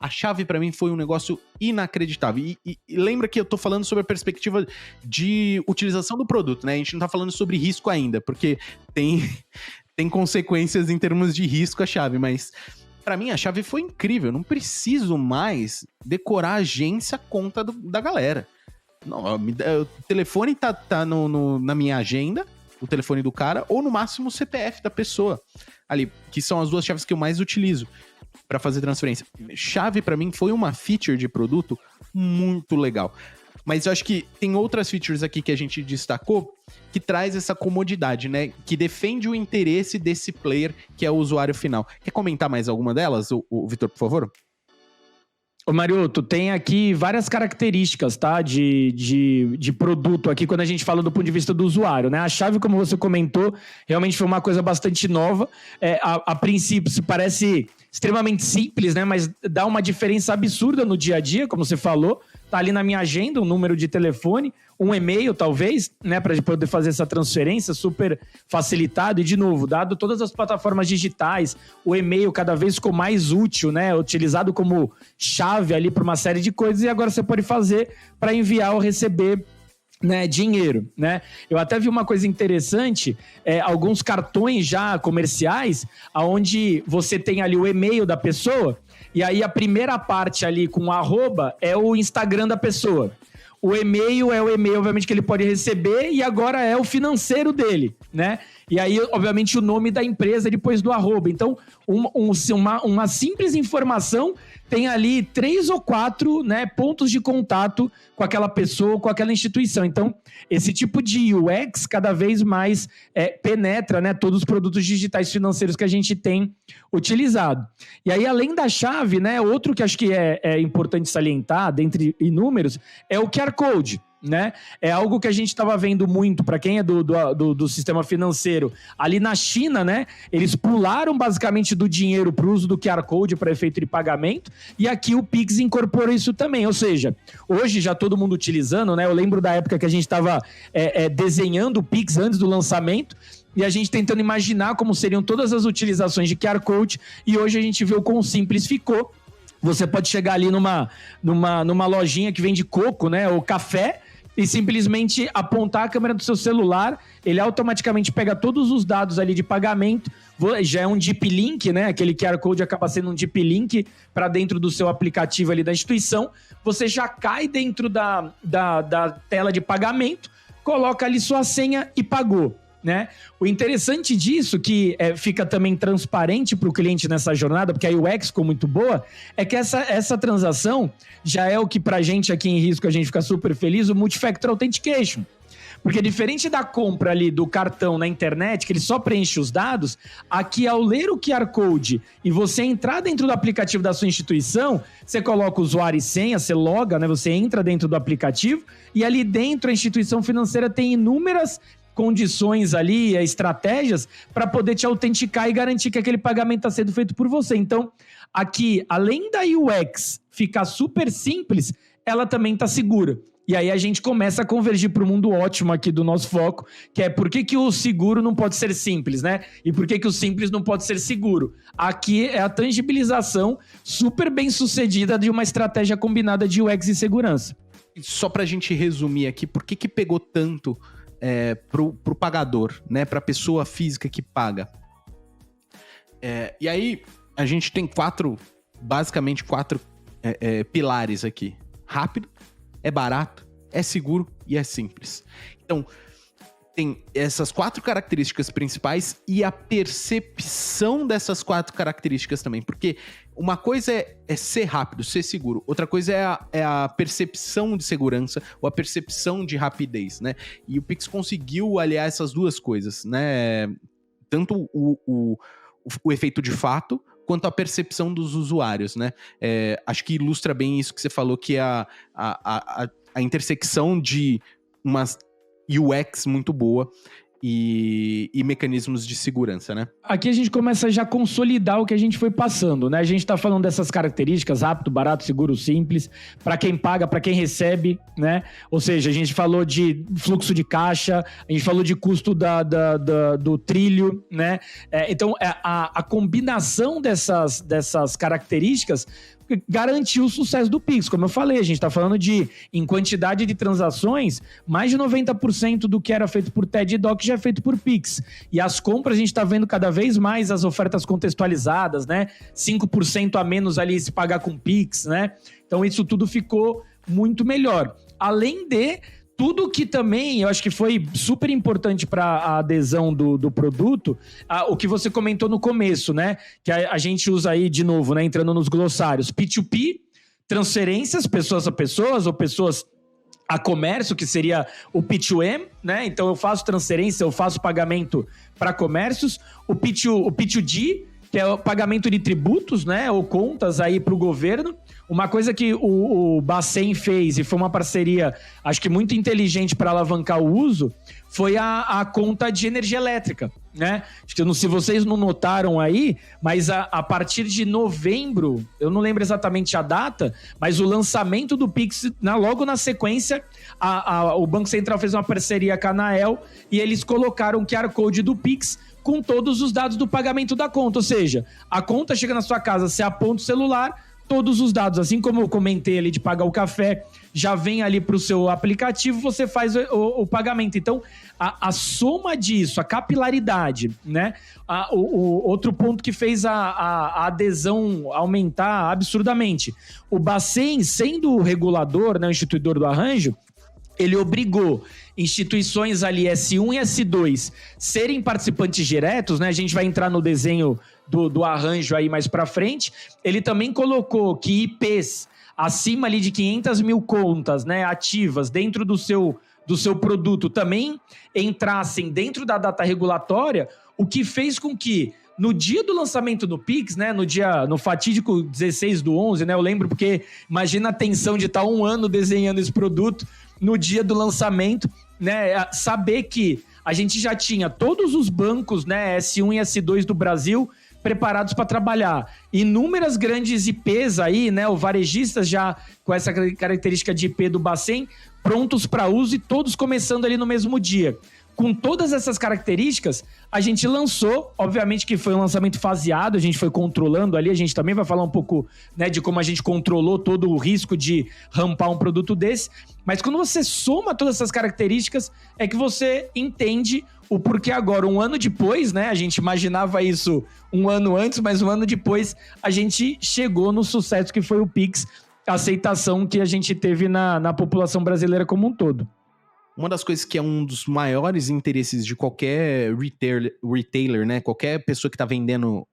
A chave pra mim foi um negócio inacreditável. E lembra que eu tô falando sobre a perspectiva de utilização do produto, né? A gente não tá falando sobre risco ainda, porque tem consequências em termos de risco a chave, mas pra mim a chave foi incrível. Eu não preciso mais decorar a agência, a conta da galera. Não, o telefone tá na minha agenda, o telefone do cara, ou no máximo o CPF da pessoa ali, que são as duas chaves que eu mais utilizo para fazer transferência. Chave para mim foi uma feature de produto muito legal. Mas eu acho que tem outras features aqui que a gente destacou que traz essa comodidade, né? Que defende o interesse desse player que é o usuário final. Quer comentar mais alguma delas, o Vitor, por favor? Ô Mariotto, tem aqui várias características, tá? De produto aqui quando a gente fala do ponto de vista do usuário, né? A chave, como você comentou, realmente foi uma coisa bastante nova. A princípio, se parece extremamente simples, né? Mas dá uma diferença absurda no dia a dia, como você falou. Tá ali na minha agenda um número de telefone, um e-mail talvez, né, para poder fazer essa transferência super facilitado. E de novo, dado todas as plataformas digitais, o e-mail cada vez ficou mais útil, né, utilizado como chave ali para uma série de coisas, e agora você pode fazer para enviar ou receber, né, dinheiro, né? Eu até vi uma coisa interessante, alguns cartões já comerciais, onde você tem ali o e-mail da pessoa, e aí a primeira parte ali com o arroba é o Instagram da pessoa. O e-mail é o e-mail, obviamente, que ele pode receber, e agora é o financeiro dele, né? E aí, obviamente, o nome da empresa depois do arroba. Então, uma simples informação tem ali 3 ou 4, né, pontos de contato com aquela pessoa, com aquela instituição. Então, esse tipo de UX cada vez mais penetra, né, todos os produtos digitais financeiros que a gente tem utilizado. E aí, além da chave, né, outro que acho que é importante salientar, dentre inúmeros, é o QR Code. Né? É algo que a gente estava vendo muito, para quem é do sistema financeiro, ali na China, né? Eles pularam basicamente do dinheiro para o uso do QR Code para efeito de pagamento, e aqui o Pix incorporou isso também, ou seja, hoje já todo mundo utilizando, né? Eu lembro da época que a gente estava desenhando o Pix antes do lançamento, e a gente tentando imaginar como seriam todas as utilizações de QR Code, e hoje a gente vê o quão simples ficou. Você pode chegar ali numa lojinha que vende coco, né? Ou café, e simplesmente apontar a câmera do seu celular, ele automaticamente pega todos os dados ali de pagamento, já é um Deep Link, né? Aquele QR Code acaba sendo um Deep Link para dentro do seu aplicativo ali da instituição, você já cai dentro da tela de pagamento, coloca ali sua senha e pagou. Né? O interessante disso, que fica também transparente para o cliente nessa jornada, porque a UX ficou muito boa, é que essa transação já é o que pra gente aqui em Risco a gente fica super feliz, o Multifactor Authentication. Porque diferente da compra ali do cartão na internet, que ele só preenche os dados, aqui ao ler o QR Code e você entrar dentro do aplicativo da sua instituição, você coloca o usuário e senha, você loga, né? Você entra dentro do aplicativo e ali dentro a instituição financeira tem inúmeras condições ali, estratégias para poder te autenticar e garantir que aquele pagamento está sendo feito por você. Então, aqui, além da UX ficar super simples, ela também está segura. E aí a gente começa a convergir para o mundo ótimo aqui do nosso foco, que é por que o seguro não pode ser simples, né? E por que o simples não pode ser seguro? Aqui é a tangibilização super bem sucedida de uma estratégia combinada de UX e segurança. Só para a gente resumir aqui, por que pegou tanto pro pagador, né? Pra pessoa física que paga. E aí, a gente tem basicamente quatro pilares aqui. Rápido, é barato, é seguro e é simples. Então, tem essas 4 características principais e a percepção dessas 4 características também. Porque uma coisa é ser rápido, ser seguro. Outra coisa é a percepção de segurança ou a percepção de rapidez, né? E o Pix conseguiu aliar essas duas coisas, né? Tanto o efeito de fato, quanto a percepção dos usuários, né? Acho que ilustra bem isso que você falou, que é a intersecção de umas UX muito boa e mecanismos de segurança, né? Aqui a gente começa já a consolidar o que a gente foi passando, né? A gente tá falando dessas características, rápido, barato, seguro, simples, para quem paga, para quem recebe, né? Ou seja, a gente falou de fluxo de caixa, a gente falou de custo do trilho, né? Então, a combinação dessas características garantiu o sucesso do Pix. Como eu falei, a gente está falando em quantidade de transações, mais de 90% do que era feito por TED e Doc já é feito por Pix. E as compras, a gente está vendo cada vez mais as ofertas contextualizadas, né? 5% a menos ali se pagar com Pix, né? Então isso tudo ficou muito melhor. Além de tudo que também eu acho que foi super importante para a adesão do produto, o que você comentou no começo, né? Que a gente usa aí de novo, né? Entrando nos glossários, P2P, transferências, pessoas a pessoas ou pessoas a comércio, que seria o P2M, né? Então eu faço transferência, eu faço pagamento para comércios, o P2D, que é o pagamento de tributos, né, ou contas aí para o governo. Uma coisa que o Bacen fez, e foi uma parceria, acho que muito inteligente para alavancar o uso, foi a conta de energia elétrica, né? Acho que se vocês não notaram aí, mas a partir de novembro, eu não lembro exatamente a data, mas o lançamento do Pix, logo na sequência, o Banco Central fez uma parceria com a Anael e eles colocaram o QR Code do Pix com todos os dados do pagamento da conta. Ou seja, a conta chega na sua casa, você aponta o celular, todos os dados, assim como eu comentei ali de pagar o café, já vem ali para o seu aplicativo, você faz o pagamento. Então, a soma disso, a capilaridade, né? O outro ponto que fez a adesão aumentar absurdamente. O Bacen, sendo o regulador, né, o instituidor do arranjo, ele obrigou instituições ali S1 e S2 serem participantes diretos, né? A gente vai entrar no desenho do arranjo aí mais para frente. Ele também colocou que IPs acima ali de 500 mil contas, né, ativas dentro do seu produto também entrassem dentro da data regulatória, o que fez com que no dia do lançamento do Pix, né, no fatídico 16/11, né, eu lembro porque imagina a tensão de estar 1 ano desenhando esse produto, no dia do lançamento, né, saber que a gente já tinha todos os bancos, né, S1 e S2 do Brasil preparados para trabalhar. Inúmeras grandes IPs aí, né, o varejistas já com essa característica de IP do Bacen, prontos para uso e todos começando ali no mesmo dia. Com todas essas características, a gente lançou, obviamente que foi um lançamento faseado, a gente foi controlando ali, a gente também vai falar um pouco, né, de como a gente controlou todo o risco de rampar um produto desse, mas quando você soma todas essas características, é que você entende o porquê agora, 1 ano depois, né, a gente imaginava isso 1 ano antes, mas 1 ano depois a gente chegou no sucesso que foi o Pix, a aceitação que a gente teve na população brasileira como um todo. Uma das coisas que é um dos maiores interesses de qualquer retailer, né? Qualquer pessoa que está vendendo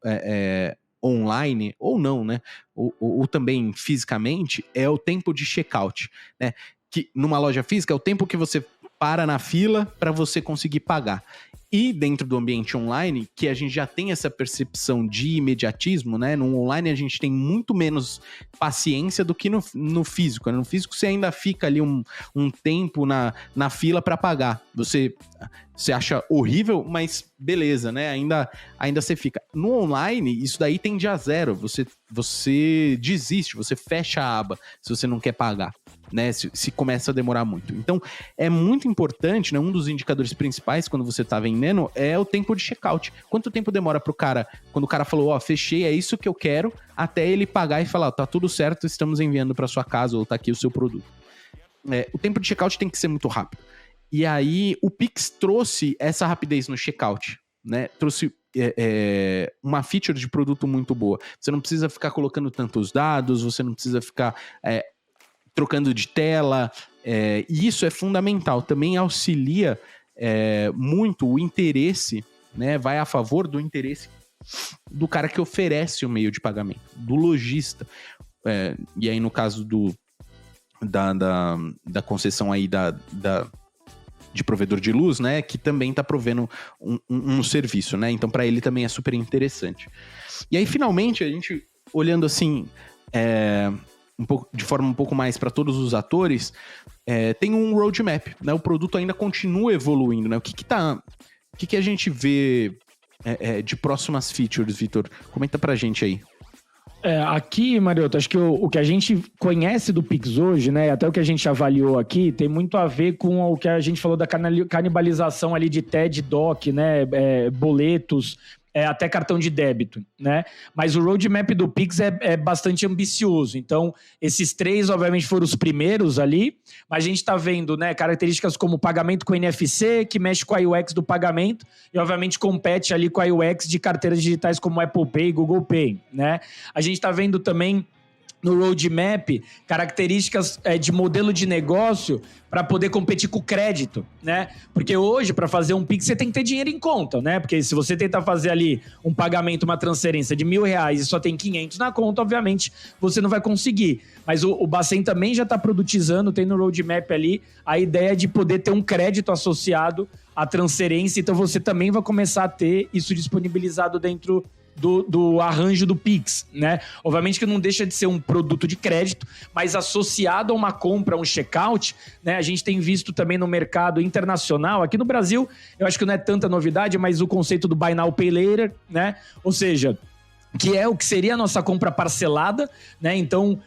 online, ou não, né? Ou também fisicamente, é o tempo de checkout, né? Que numa loja física é o tempo que você para na fila para você conseguir pagar. E dentro do ambiente online, que a gente já tem essa percepção de imediatismo, né? No online a gente tem muito menos paciência do que no físico. No físico você ainda fica ali um tempo na fila para pagar. Você acha horrível, mas beleza, né? Ainda você fica. No online, isso daí tende a zero. Você desiste, você fecha a aba se você não quer pagar, né? Se começa a demorar muito. Então, é muito importante, né? Um dos indicadores principais quando você tá vendendo é o tempo de checkout. Quanto tempo demora pro cara, quando o cara falou, ó, fechei, é isso que eu quero, até ele pagar e falar, ó, tá tudo certo, estamos enviando pra sua casa ou tá aqui o seu produto. O tempo de checkout tem que ser muito rápido. E aí, o Pix trouxe essa rapidez no checkout, né? Trouxe uma feature de produto muito boa. Você não precisa ficar colocando tantos dados, você não precisa ficar trocando de tela, e isso é fundamental. Também auxilia muito o interesse, né, vai a favor do interesse do cara que oferece o meio de pagamento, do lojista. E aí, no caso da concessão aí de provedor de luz, né, que também está provendo um serviço, né, então para ele também é super interessante. E aí, finalmente, a gente, olhando assim, de forma um pouco mais para todos os atores, tem um roadmap, né, o produto ainda continua evoluindo, né, o que a gente vê de próximas features, Vitor? Comenta pra gente aí. Aqui, Marioto, acho que o que a gente conhece do Pix hoje, né, até o que a gente avaliou aqui, tem muito a ver com o que a gente falou da canibalização ali de TED, DOC, né, boletos, até cartão de débito, né? Mas o roadmap do Pix é bastante ambicioso. Então, esses 3, obviamente, foram os primeiros ali, mas a gente está vendo, né, características como pagamento com NFC, que mexe com a UX do pagamento e, obviamente, compete ali com a UX de carteiras digitais como Apple Pay e Google Pay, né? A gente está vendo também no roadmap características de modelo de negócio para poder competir com o crédito, né? Porque hoje, para fazer um Pix, você tem que ter dinheiro em conta, né? Porque se você tentar fazer ali um pagamento, uma transferência de R$1.000 e só tem 500 na conta, obviamente, você não vai conseguir. Mas o Bacen também já está produtizando, tem no roadmap ali a ideia de poder ter um crédito associado à transferência, então você também vai começar a ter isso disponibilizado dentro do arranjo do Pix, né? Obviamente que não deixa de ser um produto de crédito, mas associado a uma compra, um checkout, né? A gente tem visto também no mercado internacional, aqui no Brasil, eu acho que não é tanta novidade, mas o conceito do Buy Now, Pay Later, né? Ou seja, que é o que seria a nossa compra parcelada, né? Então,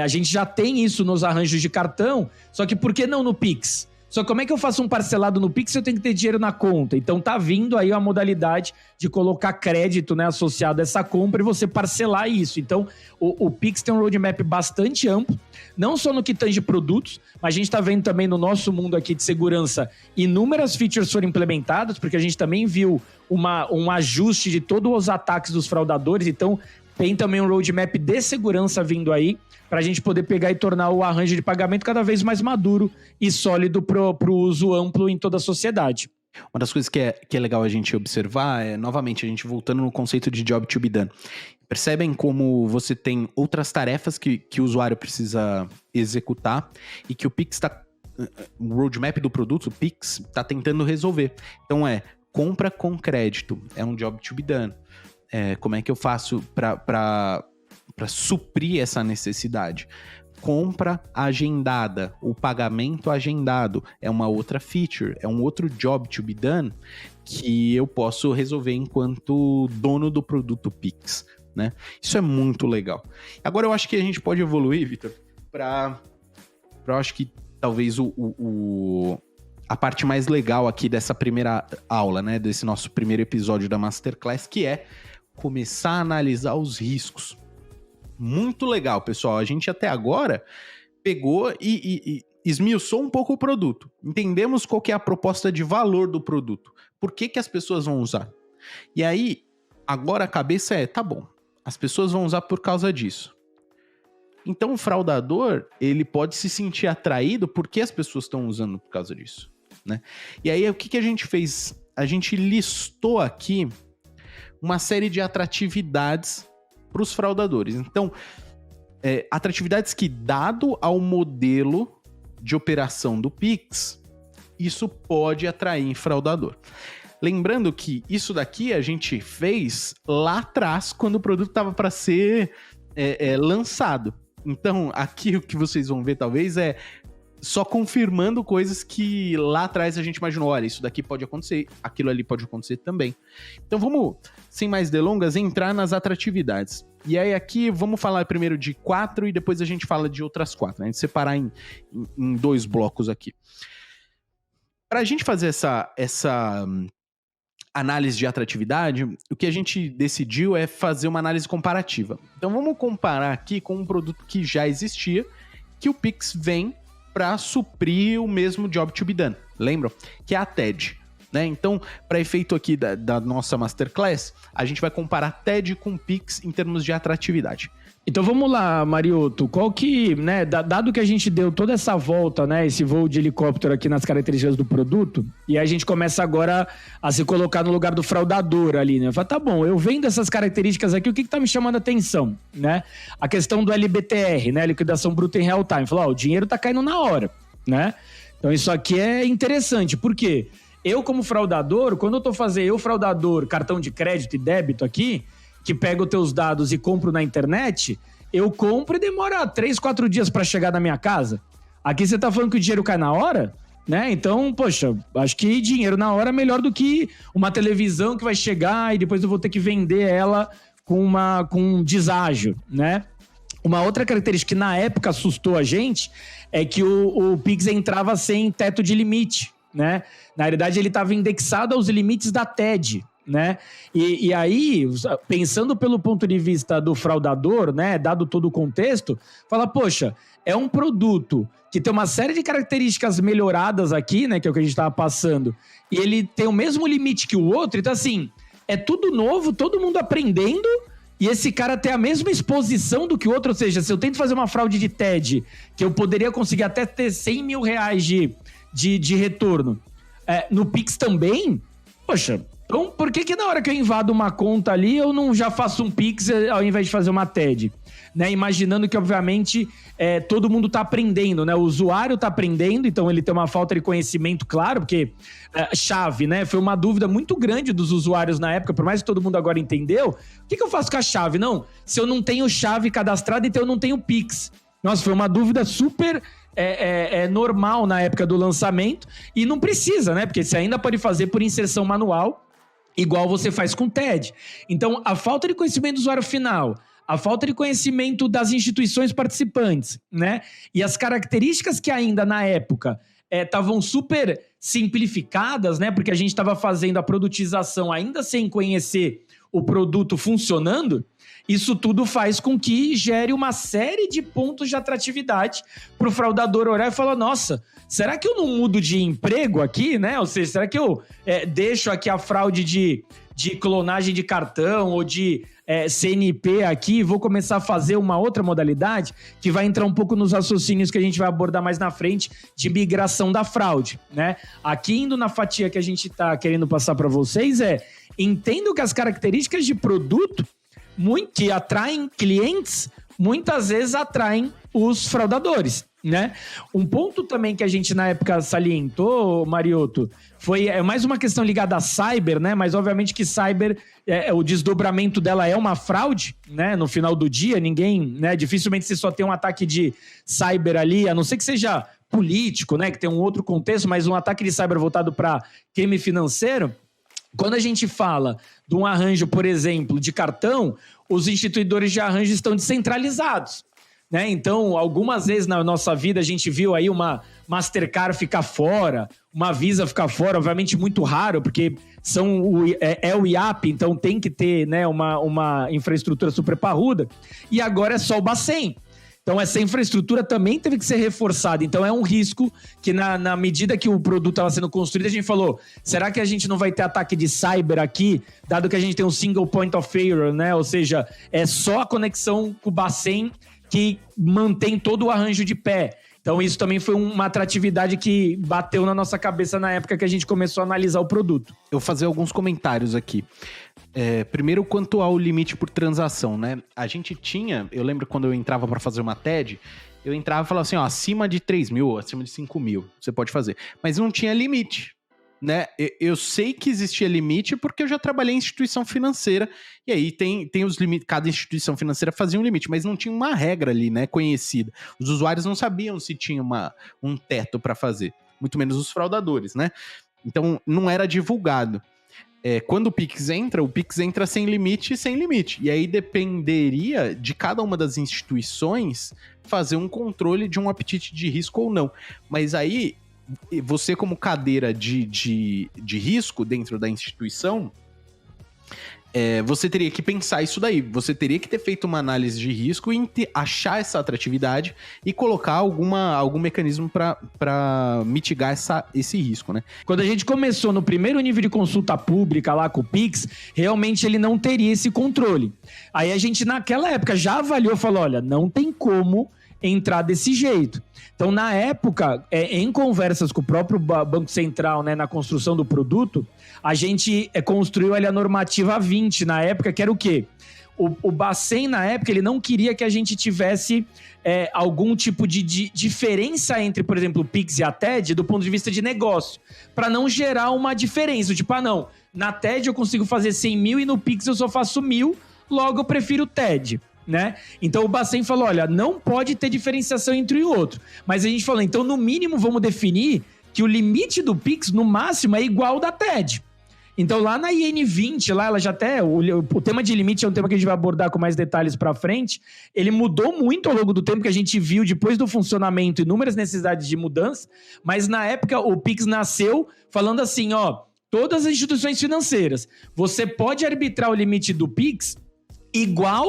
a gente já tem isso nos arranjos de cartão, só que por que não no Pix? Só como é que eu faço um parcelado no Pix se eu tenho que ter dinheiro na conta? Então tá vindo aí a modalidade de colocar crédito, né, associado a essa compra e você parcelar isso. Então o Pix tem um roadmap bastante amplo, não só no que tange produtos, mas a gente tá vendo também no nosso mundo aqui de segurança inúmeras features foram implementadas, porque a gente também viu um ajuste de todos os ataques dos fraudadores, então tem também um roadmap de segurança vindo aí, para a gente poder pegar e tornar o arranjo de pagamento cada vez mais maduro e sólido para o uso amplo em toda a sociedade. Uma das coisas que é legal a gente observar novamente, a gente voltando no conceito de job to be done. Percebem como você tem outras tarefas que o usuário precisa executar e que o Pix o roadmap do produto, o Pix, está tentando resolver. Então compra com crédito, é um job to be done. Como é que eu faço para suprir essa necessidade? Compra agendada, o pagamento agendado é uma outra feature, é um outro job to be done que eu posso resolver enquanto dono do produto Pix, né? Isso é muito legal. Agora eu acho que a gente pode evoluir, Vitor, para eu acho que talvez a parte mais legal aqui dessa primeira aula, né? Desse nosso primeiro episódio da Masterclass, que é começar a analisar os riscos. Muito legal, pessoal. A gente até agora pegou e esmiuçou um pouco o produto. Entendemos qual que é a proposta de valor do produto. Por que as pessoas vão usar? E aí, agora a cabeça tá bom, as pessoas vão usar por causa disso. Então o fraudador, ele pode se sentir atraído porque as pessoas estão usando por causa disso, né? E aí, o que a gente fez? A gente listou aqui uma série de atratividades para os fraudadores. Então, atratividades que, dado ao modelo de operação do Pix, isso pode atrair fraudador. Lembrando que isso daqui a gente fez lá atrás, quando o produto estava para ser lançado. Então, aqui o que vocês vão ver, talvez, é só confirmando coisas que lá atrás a gente imaginou. Olha, isso daqui pode acontecer, aquilo ali pode acontecer também. Então vamos, sem mais delongas, entrar nas atratividades. E aí aqui vamos falar primeiro de 4 e depois a gente fala de outras 4, né? A gente separar em 2 blocos aqui. Para a gente fazer essa análise de atratividade, o que a gente decidiu é fazer uma análise comparativa. Então vamos comparar aqui com um produto que já existia, que o Pix vem para suprir o mesmo job to be done. Lembram? Que é a TED. né? Então, para efeito aqui da nossa Masterclass, a gente vai comparar TED com Pix em termos de atratividade. Então vamos lá, Mariotto, qual que, né, dado que a gente deu toda essa volta, né, esse voo de helicóptero aqui nas características do produto, e a gente começa agora a se colocar no lugar do fraudador ali, né? Fala, tá bom, eu vendo essas características aqui, o que tá me chamando a atenção, né? A questão do LBTR, né, liquidação bruta em real time. Fala, ó, o dinheiro tá caindo na hora, né? Então isso aqui é interessante, por quê? Eu como fraudador, quando eu tô fazendo, fraudador, cartão de crédito e débito aqui, que pega os teus dados e compro na internet, eu compro e demora 3, 4 dias para chegar na minha casa. Aqui você tá falando que o dinheiro cai na hora, né? Então, poxa, acho que dinheiro na hora é melhor do que uma televisão que vai chegar e depois eu vou ter que vender ela com um deságio, né? Uma outra característica que na época assustou a gente é que o Pix entrava sem teto de limite, né? Na realidade, ele estava indexado aos limites da TED, né? E aí, pensando pelo ponto de vista do fraudador, né, dado todo o contexto, fala, poxa, é um produto que tem uma série de características melhoradas aqui, né, que é o que a gente estava passando, e ele tem o mesmo limite que o outro, então assim, é tudo novo, todo mundo aprendendo, e esse cara tem a mesma exposição do que o outro, ou seja, se eu tento fazer uma fraude de TED, que eu poderia conseguir até ter 100 mil reais de retorno, no Pix também, poxa, então por que na hora que eu invado uma conta ali, eu não já faço um Pix ao invés de fazer uma TED? Né? Imaginando que, obviamente, todo mundo está aprendendo, né? O usuário está aprendendo, então ele tem uma falta de conhecimento, claro, porque chave, né? Foi uma dúvida muito grande dos usuários na época, por mais que todo mundo agora entendeu. O que eu faço com a chave? Não, se eu não tenho chave cadastrada, então eu não tenho Pix. Nossa, foi uma dúvida super normal na época do lançamento e não precisa, né? Porque você ainda pode fazer por inserção manual, igual você faz com o TED. Então, a falta de conhecimento do usuário final, a falta de conhecimento das instituições participantes, né? E as características que ainda na época estavam super simplificadas, né? Porque a gente estava fazendo a produtização ainda sem conhecer o produto funcionando, isso tudo faz com que gere uma série de pontos de atratividade para o fraudador olhar e falar, nossa, será que eu não mudo de emprego aqui, né? Ou seja, será que eu deixo aqui a fraude de clonagem de cartão ou de CNP aqui e vou começar a fazer uma outra modalidade que vai entrar um pouco nos raciocínios que a gente vai abordar mais na frente de migração da fraude, né? Aqui indo na fatia que a gente está querendo passar para vocês entendo que as características de produto que atraem clientes, muitas vezes atraem os fraudadores, né? Um ponto também que a gente na época salientou, Mariotto, foi mais uma questão ligada a cyber, né? Mas obviamente que cyber, o desdobramento dela é uma fraude, né? No final do dia, ninguém, né? Dificilmente você só tem um ataque de cyber ali, a não ser que seja político, né? Que tem um outro contexto, mas um ataque de cyber voltado para crime financeiro. Quando a gente fala de um arranjo, por exemplo, de cartão, os instituidores de arranjo estão descentralizados, né? Então, algumas vezes na nossa vida a gente viu aí uma Mastercard ficar fora, uma Visa ficar fora, obviamente muito raro, porque é o IAP, então tem que ter, né, uma infraestrutura super parruda, e agora é só o Bacen. Então, essa infraestrutura também teve que ser reforçada. Então, é um risco que, na medida que o produto estava sendo construído, a gente falou, será que a gente não vai ter ataque de cyber aqui, dado que a gente tem um single point of failure, né? Ou seja, é só a conexão com o Bacen que mantém todo o arranjo de pé. Então, isso também foi uma atratividade que bateu na nossa cabeça na época que a gente começou a analisar o produto. Eu vou fazer alguns comentários aqui. Primeiro, quanto ao limite por transação, né? A gente tinha, eu lembro quando eu entrava para fazer uma TED, eu entrava e falava assim, ó, acima de 3 mil, acima de 5 mil, você pode fazer. Mas não tinha limite, né? Eu sei que existia limite porque eu já trabalhei em instituição financeira, e aí tem os limites, cada instituição financeira fazia um limite, mas não tinha uma regra ali, né, conhecida. Os usuários não sabiam se tinha um teto para fazer, muito menos os fraudadores, né? Então, não era divulgado. Quando o Pix entra sem limite e sem limite. E aí dependeria de cada uma das instituições fazer um controle de um apetite de risco ou não. Mas aí, você como cadeira de risco dentro da instituição, você teria que pensar isso daí. Você teria que ter feito uma análise de risco e achar essa atratividade e colocar algum mecanismo para mitigar esse risco, né? Quando a gente começou no primeiro nível de consulta pública lá com o Pix, realmente ele não teria esse controle. Aí a gente, naquela época, já avaliou e falou, olha, não tem como entrar desse jeito. Então, na época, em conversas com o próprio Banco Central, né, na construção do produto, a gente construiu ali a normativa 20 na época, que era o quê? O Bacen, na época, ele não queria que a gente tivesse algum tipo de diferença entre, por exemplo, o Pix e a TED do ponto de vista de negócio, para não gerar uma diferença. Tipo, não, na TED eu consigo fazer 100 mil e no Pix eu só faço 1.000, logo eu prefiro o TED. Né? Então o Bacen falou, olha, não pode ter diferenciação entre o outro. Mas a gente falou, então no mínimo vamos definir que o limite do Pix, no máximo, é igual ao da TED. Então lá na IN20, lá ela já até... O tema de limite é um tema que a gente vai abordar com mais detalhes pra frente. Ele mudou muito ao longo do tempo que a gente viu depois do funcionamento, inúmeras necessidades de mudança. Mas na época o Pix nasceu falando assim, todas as instituições financeiras, você pode arbitrar o limite do Pix igual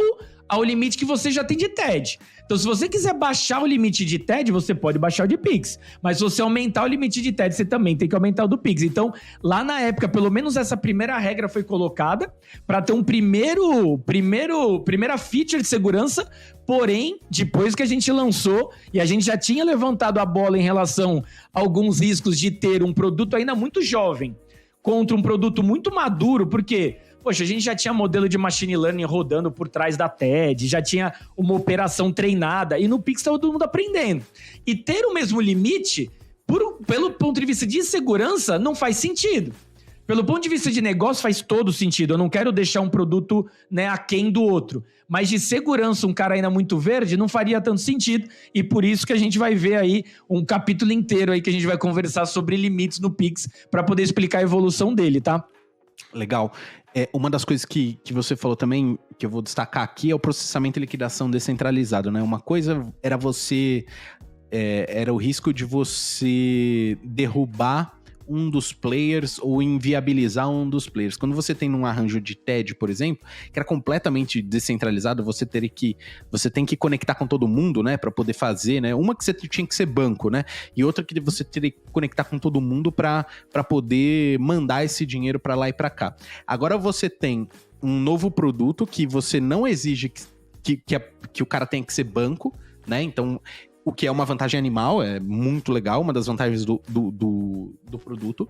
ao limite que você já tem de TED. Então, se você quiser baixar o limite de TED, você pode baixar o de Pix. Mas se você aumentar o limite de TED, você também tem que aumentar o do Pix. Então, lá na época, pelo menos essa primeira regra foi colocada para ter primeira feature de segurança. Porém, depois que a gente lançou e a gente já tinha levantado a bola em relação a alguns riscos de ter um produto ainda muito jovem contra um produto muito maduro, porque... Poxa, a gente já tinha modelo de machine learning rodando por trás da TED, já tinha uma operação treinada, e no Pix tá todo mundo aprendendo. E ter o mesmo limite, pelo ponto de vista de segurança, não faz sentido. Pelo ponto de vista de negócio, faz todo sentido. Eu não quero deixar um produto, né, aquém do outro. Mas de segurança, um cara ainda muito verde, não faria tanto sentido. E por isso que a gente vai ver aí um capítulo inteiro aí que a gente vai conversar sobre limites no Pix, para poder explicar a evolução dele, tá? Legal. Uma das coisas que você falou também, que eu vou destacar aqui, é o processamento e liquidação descentralizado, né? Uma coisa era era o risco de você derrubar um dos players ou inviabilizar um dos players. Quando você tem um arranjo de TED, por exemplo, que era completamente descentralizado, você tem que conectar com todo mundo, né, para poder fazer, né? Uma que você tinha que ser banco, né? E outra que você teria que conectar com todo mundo para poder mandar esse dinheiro para lá e para cá. Agora você tem um novo produto que você não exige que o cara tenha que ser banco, né? Então, o que é uma vantagem animal, é muito legal, uma das vantagens do produto.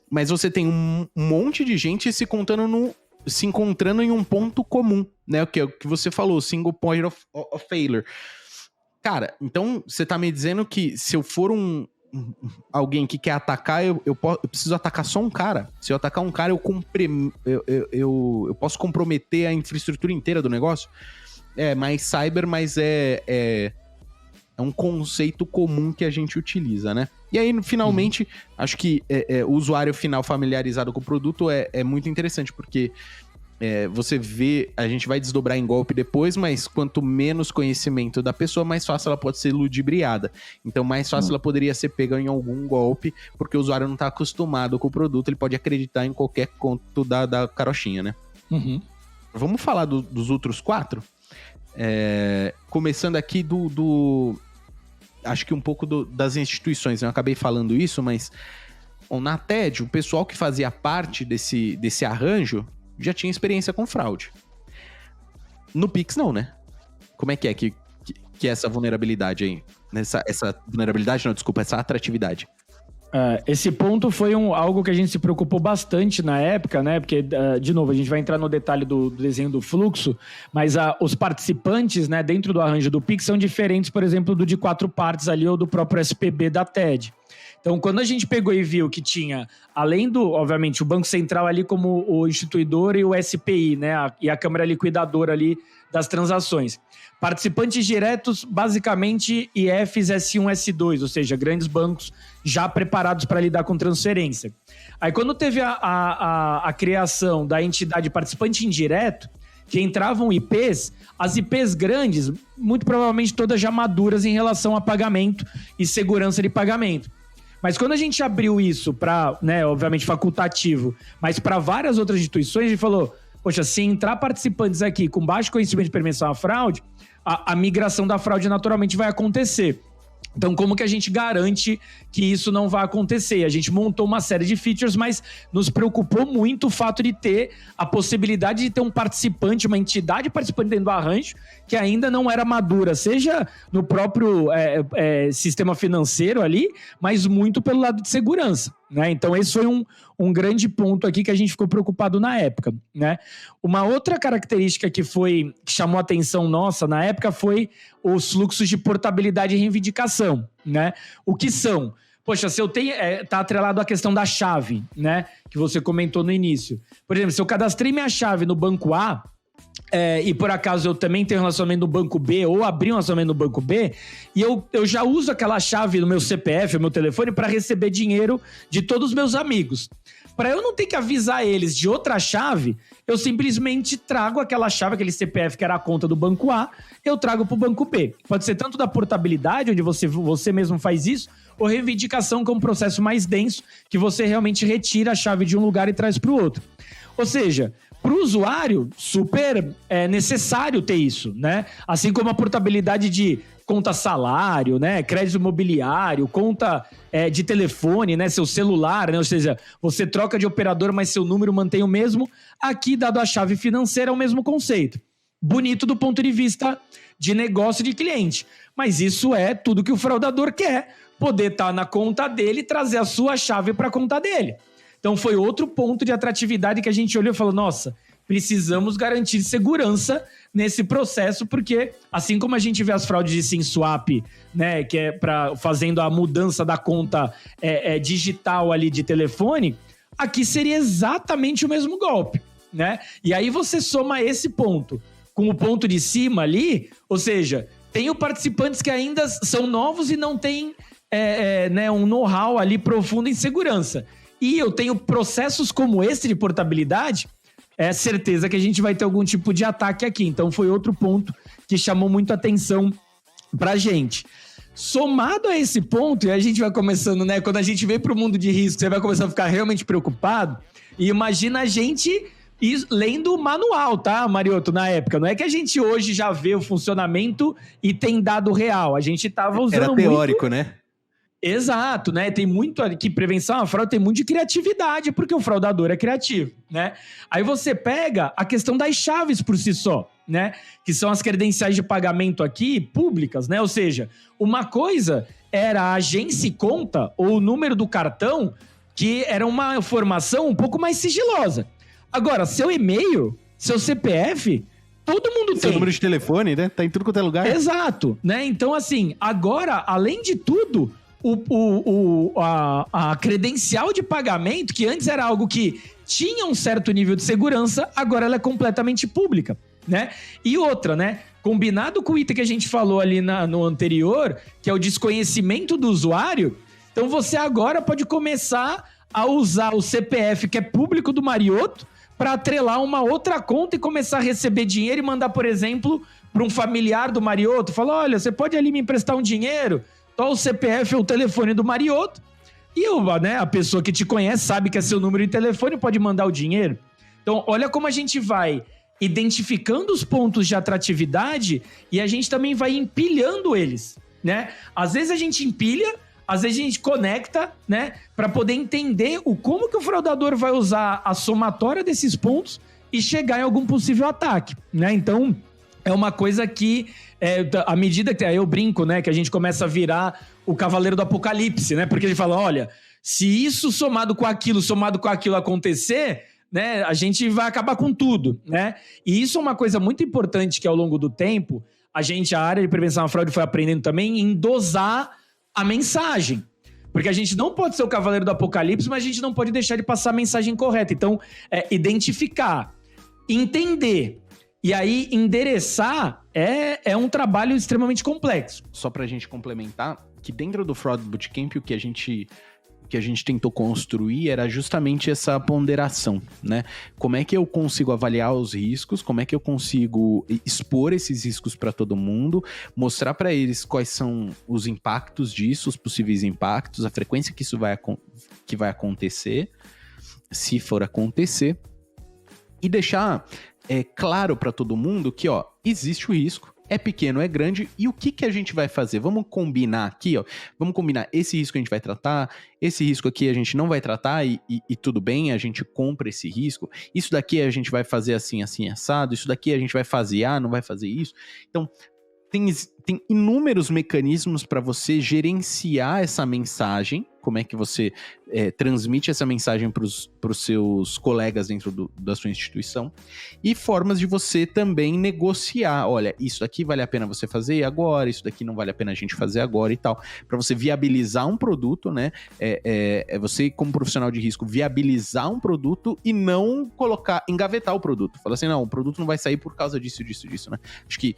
Mas você tem um monte de gente se encontrando em um ponto comum, né? O que você falou, single point of failure. Cara, então você tá me dizendo que se eu for alguém que quer atacar, eu preciso atacar só um cara. Se eu atacar um cara, eu posso comprometer a infraestrutura inteira do negócio? Mais cyber, mas é um conceito comum que a gente utiliza, né? E aí, finalmente, acho que o usuário final familiarizado com o produto é muito interessante, porque você vê, a gente vai desdobrar em golpe depois, mas quanto menos conhecimento da pessoa, mais fácil ela pode ser ludibriada. Então, mais fácil ela poderia ser pega em algum golpe, porque o usuário não está acostumado com o produto, ele pode acreditar em qualquer conto da carochinha, né? Uhum. Vamos falar dos outros 4? Começando aqui acho que um pouco das instituições, eu acabei falando isso, mas na TED, o pessoal que fazia parte desse arranjo já tinha experiência com fraude. No Pix não, né? Como é que é essa vulnerabilidade aí? Essa vulnerabilidade, não, desculpa, essa atratividade. Esse ponto foi algo que a gente se preocupou bastante na época, né? Porque, de novo, a gente vai entrar no detalhe do desenho do fluxo, mas os participantes, né, dentro do arranjo do Pix são diferentes, por exemplo, do de 4 partes ali ou do próprio SPB da TED. Então, quando a gente pegou e viu que tinha, além obviamente, o Banco Central ali como o instituidor e o SPI, né? E a Câmara Liquidadora ali das transações. Participantes diretos, basicamente, IFs S1, S2, ou seja, grandes bancos já preparados para lidar com transferência. Aí, quando teve a criação da entidade participante indireto, que entravam IPs, as IPs grandes, muito provavelmente todas já maduras em relação a pagamento e segurança de pagamento. Mas quando a gente abriu isso para, né, obviamente facultativo, mas para várias outras instituições, a gente falou, poxa, se entrar participantes aqui com baixo conhecimento de prevenção à fraude, a migração da fraude naturalmente vai acontecer. Então, como que a gente garante que isso não vai acontecer? A gente montou uma série de features, mas nos preocupou muito o fato de ter a possibilidade de ter um participante, uma entidade participante dentro do arranjo, que ainda não era madura, seja no próprio sistema financeiro ali, mas muito pelo lado de segurança, né? Então, esse foi um grande ponto aqui que a gente ficou preocupado na época, né? Uma outra característica que chamou a atenção nossa na época foi os fluxos de portabilidade e reivindicação, né? O que são? Poxa, se eu tenho... tá atrelado à questão da chave, né? Que você comentou no início. Por exemplo, se eu cadastrei minha chave no banco A, e por acaso eu também tenho relacionamento no banco B, ou abri um relacionamento no banco B, e eu já uso aquela chave no meu CPF, no meu telefone, para receber dinheiro de todos os meus amigos. Para eu não ter que avisar eles de outra chave, eu simplesmente trago aquela chave, aquele CPF que era a conta do banco A, eu trago para o banco B. Pode ser tanto da portabilidade, onde você mesmo faz isso, ou reivindicação, que é um processo mais denso, que você realmente retira a chave de um lugar e traz para o outro. Ou seja, para o usuário, super necessário ter isso, né? Assim como a portabilidade de conta salário, né? Crédito imobiliário, conta de telefone, né? Seu celular, né? Ou seja, você troca de operador, mas seu número mantém o mesmo. Aqui, dado a chave financeira, é o mesmo conceito. Bonito do ponto de vista de negócio de cliente. Mas isso é tudo que o fraudador quer. Poder estar na conta dele e trazer a sua chave para a conta dele. Então foi outro ponto de atratividade que a gente olhou e falou, nossa, precisamos garantir segurança nesse processo, porque assim como a gente vê as fraudes de SIM swap, né, que é fazendo a mudança da conta digital ali de telefone, aqui seria exatamente o mesmo golpe, né? E aí você soma esse ponto com o ponto de cima ali, ou seja, tem participantes que ainda são novos e não têm né, um know-how ali profundo em segurança. E eu tenho processos como esse de portabilidade, é certeza que a gente vai ter algum tipo de ataque aqui. Então foi outro ponto que chamou muito atenção pra gente. Somado a esse ponto, e a gente vai começando, né? Quando a gente vem pro mundo de risco, você vai começar a ficar realmente preocupado. E imagina a gente lendo o manual, tá, Mariotto, na época. Não é que a gente hoje já vê o funcionamento e tem dado real. A gente tava usando Era teórico, né? Exato, né? Tem muito aqui, prevenção à fraude tem muito de criatividade, porque o fraudador é criativo, né? Aí você pega a questão das chaves por si só, né? Que são as credenciais de pagamento aqui públicas, né? Ou seja, uma coisa era a agência e conta ou o número do cartão, que era uma informação um pouco mais sigilosa. Agora, seu e-mail, seu CPF, todo mundo tem. Seu número de telefone, né? Tá em tudo quanto é lugar. Exato, né? Então, assim, agora, além de tudo, a credencial de pagamento, que antes era algo que tinha um certo nível de segurança, agora ela é completamente pública, né? E outra, né? Combinado com o item que a gente falou ali no anterior, que é o desconhecimento do usuário, então você agora pode começar a usar o CPF, que é público do Mariotto, para atrelar uma outra conta e começar a receber dinheiro e mandar, por exemplo, para um familiar do Mariotto, falar, olha, você pode ali me emprestar um dinheiro? Só o CPF ou o telefone do Mariotto, e a pessoa que te conhece sabe que é seu número de telefone, pode mandar o dinheiro. Então, olha como a gente vai identificando os pontos de atratividade e a gente também vai empilhando eles, né? Às vezes a gente empilha, às vezes a gente conecta, né? Para poder entender como que o fraudador vai usar a somatória desses pontos e chegar em algum possível ataque, né? Então, é uma coisa que, à medida que eu brinco, né, que a gente começa a virar o cavaleiro do apocalipse, né? Porque a gente fala, olha, se isso somado com aquilo acontecer, né, a gente vai acabar com tudo, né? E isso é uma coisa muito importante que ao longo do tempo, a área de prevenção à fraude foi aprendendo também em dosar a mensagem. Porque a gente não pode ser o cavaleiro do apocalipse, mas a gente não pode deixar de passar a mensagem correta. Então, identificar, entender e aí endereçar é um trabalho extremamente complexo. Só pra gente complementar, que dentro do Fraud Bootcamp o que a gente tentou construir era justamente essa ponderação, né? Como é que eu consigo avaliar os riscos, como é que eu consigo expor esses riscos para todo mundo, mostrar para eles quais são os impactos disso, os possíveis impactos, a frequência que isso vai acontecer, se for acontecer, E deixar claro para todo mundo que, ó, existe o risco, é pequeno, é grande, e o que a gente vai fazer? Vamos combinar aqui, ó, vamos combinar esse risco a gente vai tratar, esse risco aqui a gente não vai tratar e tudo bem, a gente compra esse risco, isso daqui a gente vai fazer assim, assim, assado, isso daqui a gente vai fasear, não vai fazer isso. Então, tem inúmeros mecanismos para você gerenciar essa mensagem, como é que você transmite essa mensagem para os seus colegas dentro da sua instituição, e formas de você também negociar, olha, isso daqui vale a pena você fazer agora, isso daqui não vale a pena a gente fazer agora e tal, para você viabilizar um produto, né, você como profissional de risco viabilizar um produto e não engavetar o produto, falar assim, não, o produto não vai sair por causa disso, né, acho que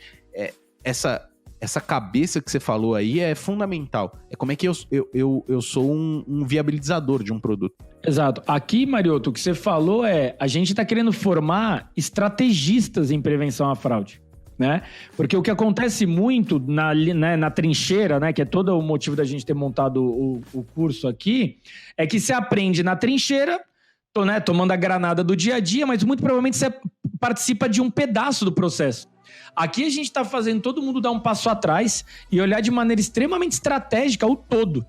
essa cabeça que você falou aí é fundamental. É como é que eu sou um viabilizador de um produto. Exato. Aqui, Mariotto, o que você falou a gente está querendo formar estrategistas em prevenção à fraude, né? Porque o que acontece muito na trincheira, né, que é todo o motivo da gente ter montado o curso aqui, é que você aprende na trincheira, tomando a granada do dia a dia, mas muito provavelmente você participa de um pedaço do processo. Aqui a gente está fazendo todo mundo dar um passo atrás e olhar de maneira extremamente estratégica o todo,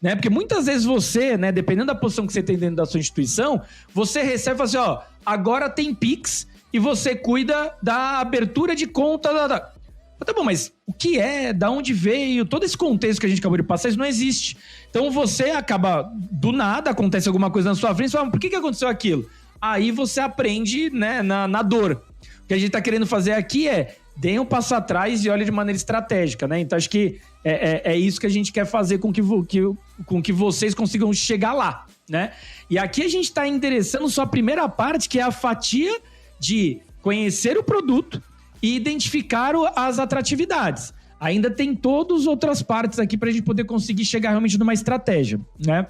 né? Porque muitas vezes você, né, dependendo da posição que você tem dentro da sua instituição, você recebe e fala assim, ó, agora tem Pix e você cuida da abertura de conta. Tá bom, mas o que da onde veio, todo esse contexto que a gente acabou de passar, isso não existe. Então você acaba, do nada, acontece alguma coisa na sua frente, você fala, por que aconteceu aquilo? Aí você aprende, né, na dor. O que a gente tá querendo fazer aqui dê um passo atrás e olhe de maneira estratégica, né? Então acho que é isso que a gente quer fazer com que vocês consigam chegar lá, né? E aqui a gente está endereçando só a primeira parte, que é a fatia de conhecer o produto e identificar as atratividades. Ainda tem todas as outras partes aqui para a gente poder conseguir chegar realmente numa estratégia, né?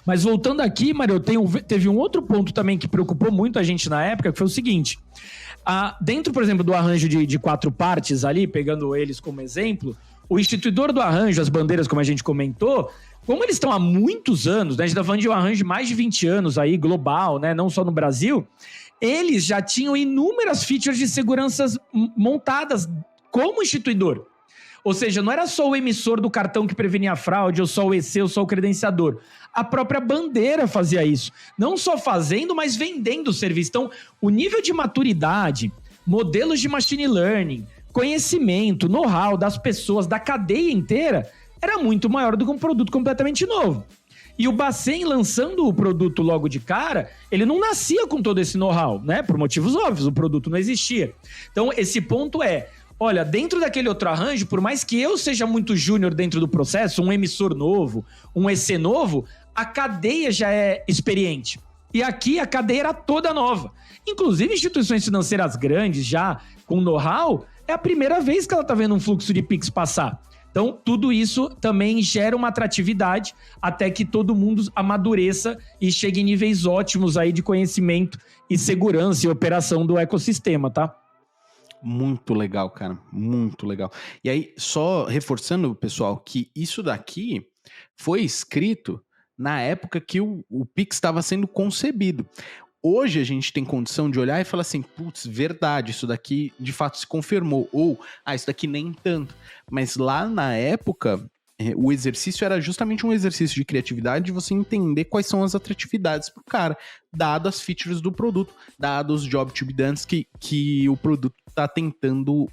Mas voltando aqui, Mário, teve um outro ponto também que preocupou muito a gente na época, que foi o seguinte. Dentro, por exemplo, do arranjo de 4 partes ali, pegando eles como exemplo, o instituidor do arranjo, as bandeiras, como a gente comentou, como eles estão há muitos anos, né, a gente está falando de um arranjo de mais de 20 anos aí, global, né, não só no Brasil, eles já tinham inúmeras features de segurança montadas como instituidor. Ou seja, não era só o emissor do cartão que prevenia a fraude, ou só o EC, ou só o credenciador. A própria bandeira fazia isso. Não só fazendo, mas vendendo o serviço. Então, o nível de maturidade, modelos de machine learning, conhecimento, know-how das pessoas, da cadeia inteira, era muito maior do que um produto completamente novo. E o Bacen, lançando o produto logo de cara, ele não nascia com todo esse know-how, né? Por motivos óbvios, o produto não existia. Então, esse ponto olha, dentro daquele outro arranjo, por mais que eu seja muito júnior dentro do processo, um emissor novo, um EC novo, a cadeia já é experiente. E aqui a cadeia era toda nova. Inclusive instituições financeiras grandes já com know-how, é a primeira vez que ela está vendo um fluxo de Pix passar. Então, tudo isso também gera uma atratividade até que todo mundo amadureça e chegue em níveis ótimos aí de conhecimento e segurança e operação do ecossistema, tá? Muito legal, cara. Muito legal. E aí, só reforçando, pessoal, que isso daqui foi escrito na época que o Pix estava sendo concebido. Hoje a gente tem condição de olhar e falar assim, putz, verdade, isso daqui de fato se confirmou. Ou, isso daqui nem tanto. Mas lá na época, o exercício era justamente um exercício de criatividade, de você entender quais são as atratividades pro cara, dado as features do produto, dado os job to be done que o produto tá tentando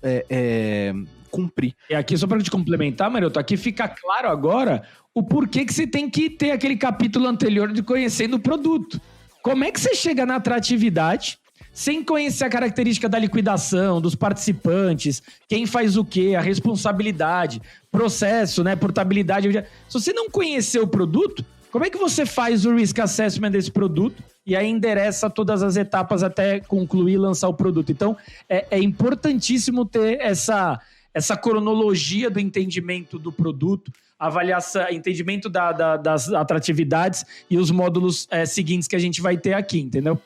cumprir. E aqui, só para te complementar, Mariotto, aqui fica claro agora o porquê que você tem que ter aquele capítulo anterior de conhecendo o produto. Como é que você chega na atratividade sem conhecer a característica da liquidação, dos participantes, quem faz o quê, a responsabilidade, processo, né, portabilidade. Se você não conhecer o produto, como é que você faz o risk assessment desse produto e aí endereça todas as etapas até concluir e lançar o produto? Então, é importantíssimo ter essa cronologia do entendimento do produto, avaliação, entendimento das atratividades e os módulos seguintes que a gente vai ter aqui, entendeu?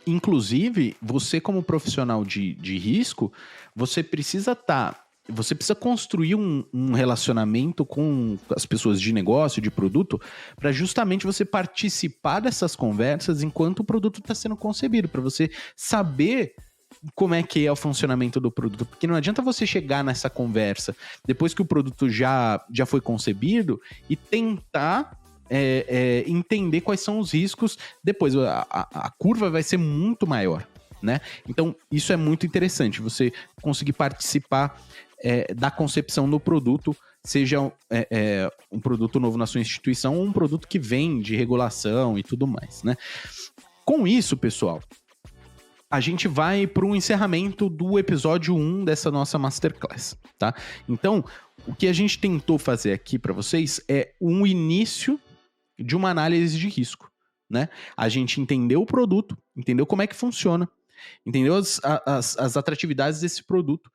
Inclusive, você como profissional de risco, você precisa estar você precisa construir um relacionamento com as pessoas de negócio, de produto, para justamente você participar dessas conversas enquanto o produto está sendo concebido, para você saber como é que é o funcionamento do produto. Porque não adianta você chegar nessa conversa depois que o produto já foi concebido e tentar entender quais são os riscos. Depois a curva vai ser muito maior, né? Então isso é muito interessante, você conseguir participar da concepção do produto, seja um produto novo na sua instituição ou um produto que vem de regulação e tudo mais, né? Com isso, pessoal, a gente vai para um encerramento do episódio 1 dessa nossa Masterclass, tá? Então, o que a gente tentou fazer aqui para vocês é um início de uma análise de risco, né? A gente entendeu o produto, entendeu como é que funciona, entendeu as atratividades desse produto,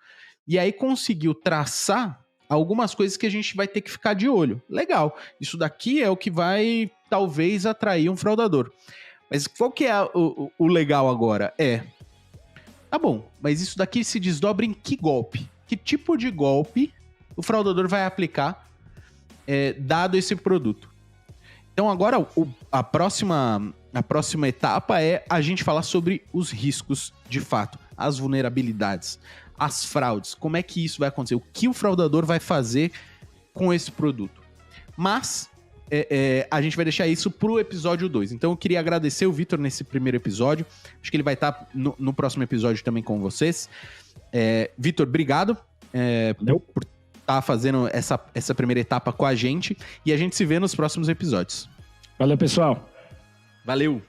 e aí conseguiu traçar algumas coisas que a gente vai ter que ficar de olho. Legal, isso daqui é o que vai, talvez, atrair um fraudador. Mas qual que é o legal agora? Tá bom, mas isso daqui se desdobra em que golpe? Que tipo de golpe o fraudador vai aplicar dado esse produto? Então agora a próxima etapa é a gente falar sobre os riscos de fato, as vulnerabilidades, as fraudes, como é que isso vai acontecer, o que o fraudador vai fazer com esse produto. Mas a gente vai deixar isso pro episódio 2. Então eu queria agradecer o Vitor nesse primeiro episódio. Acho que ele vai estar no próximo episódio também com vocês. Vitor, obrigado por estar fazendo essa primeira etapa com a gente. E a gente se vê nos próximos episódios. Valeu, pessoal. Valeu!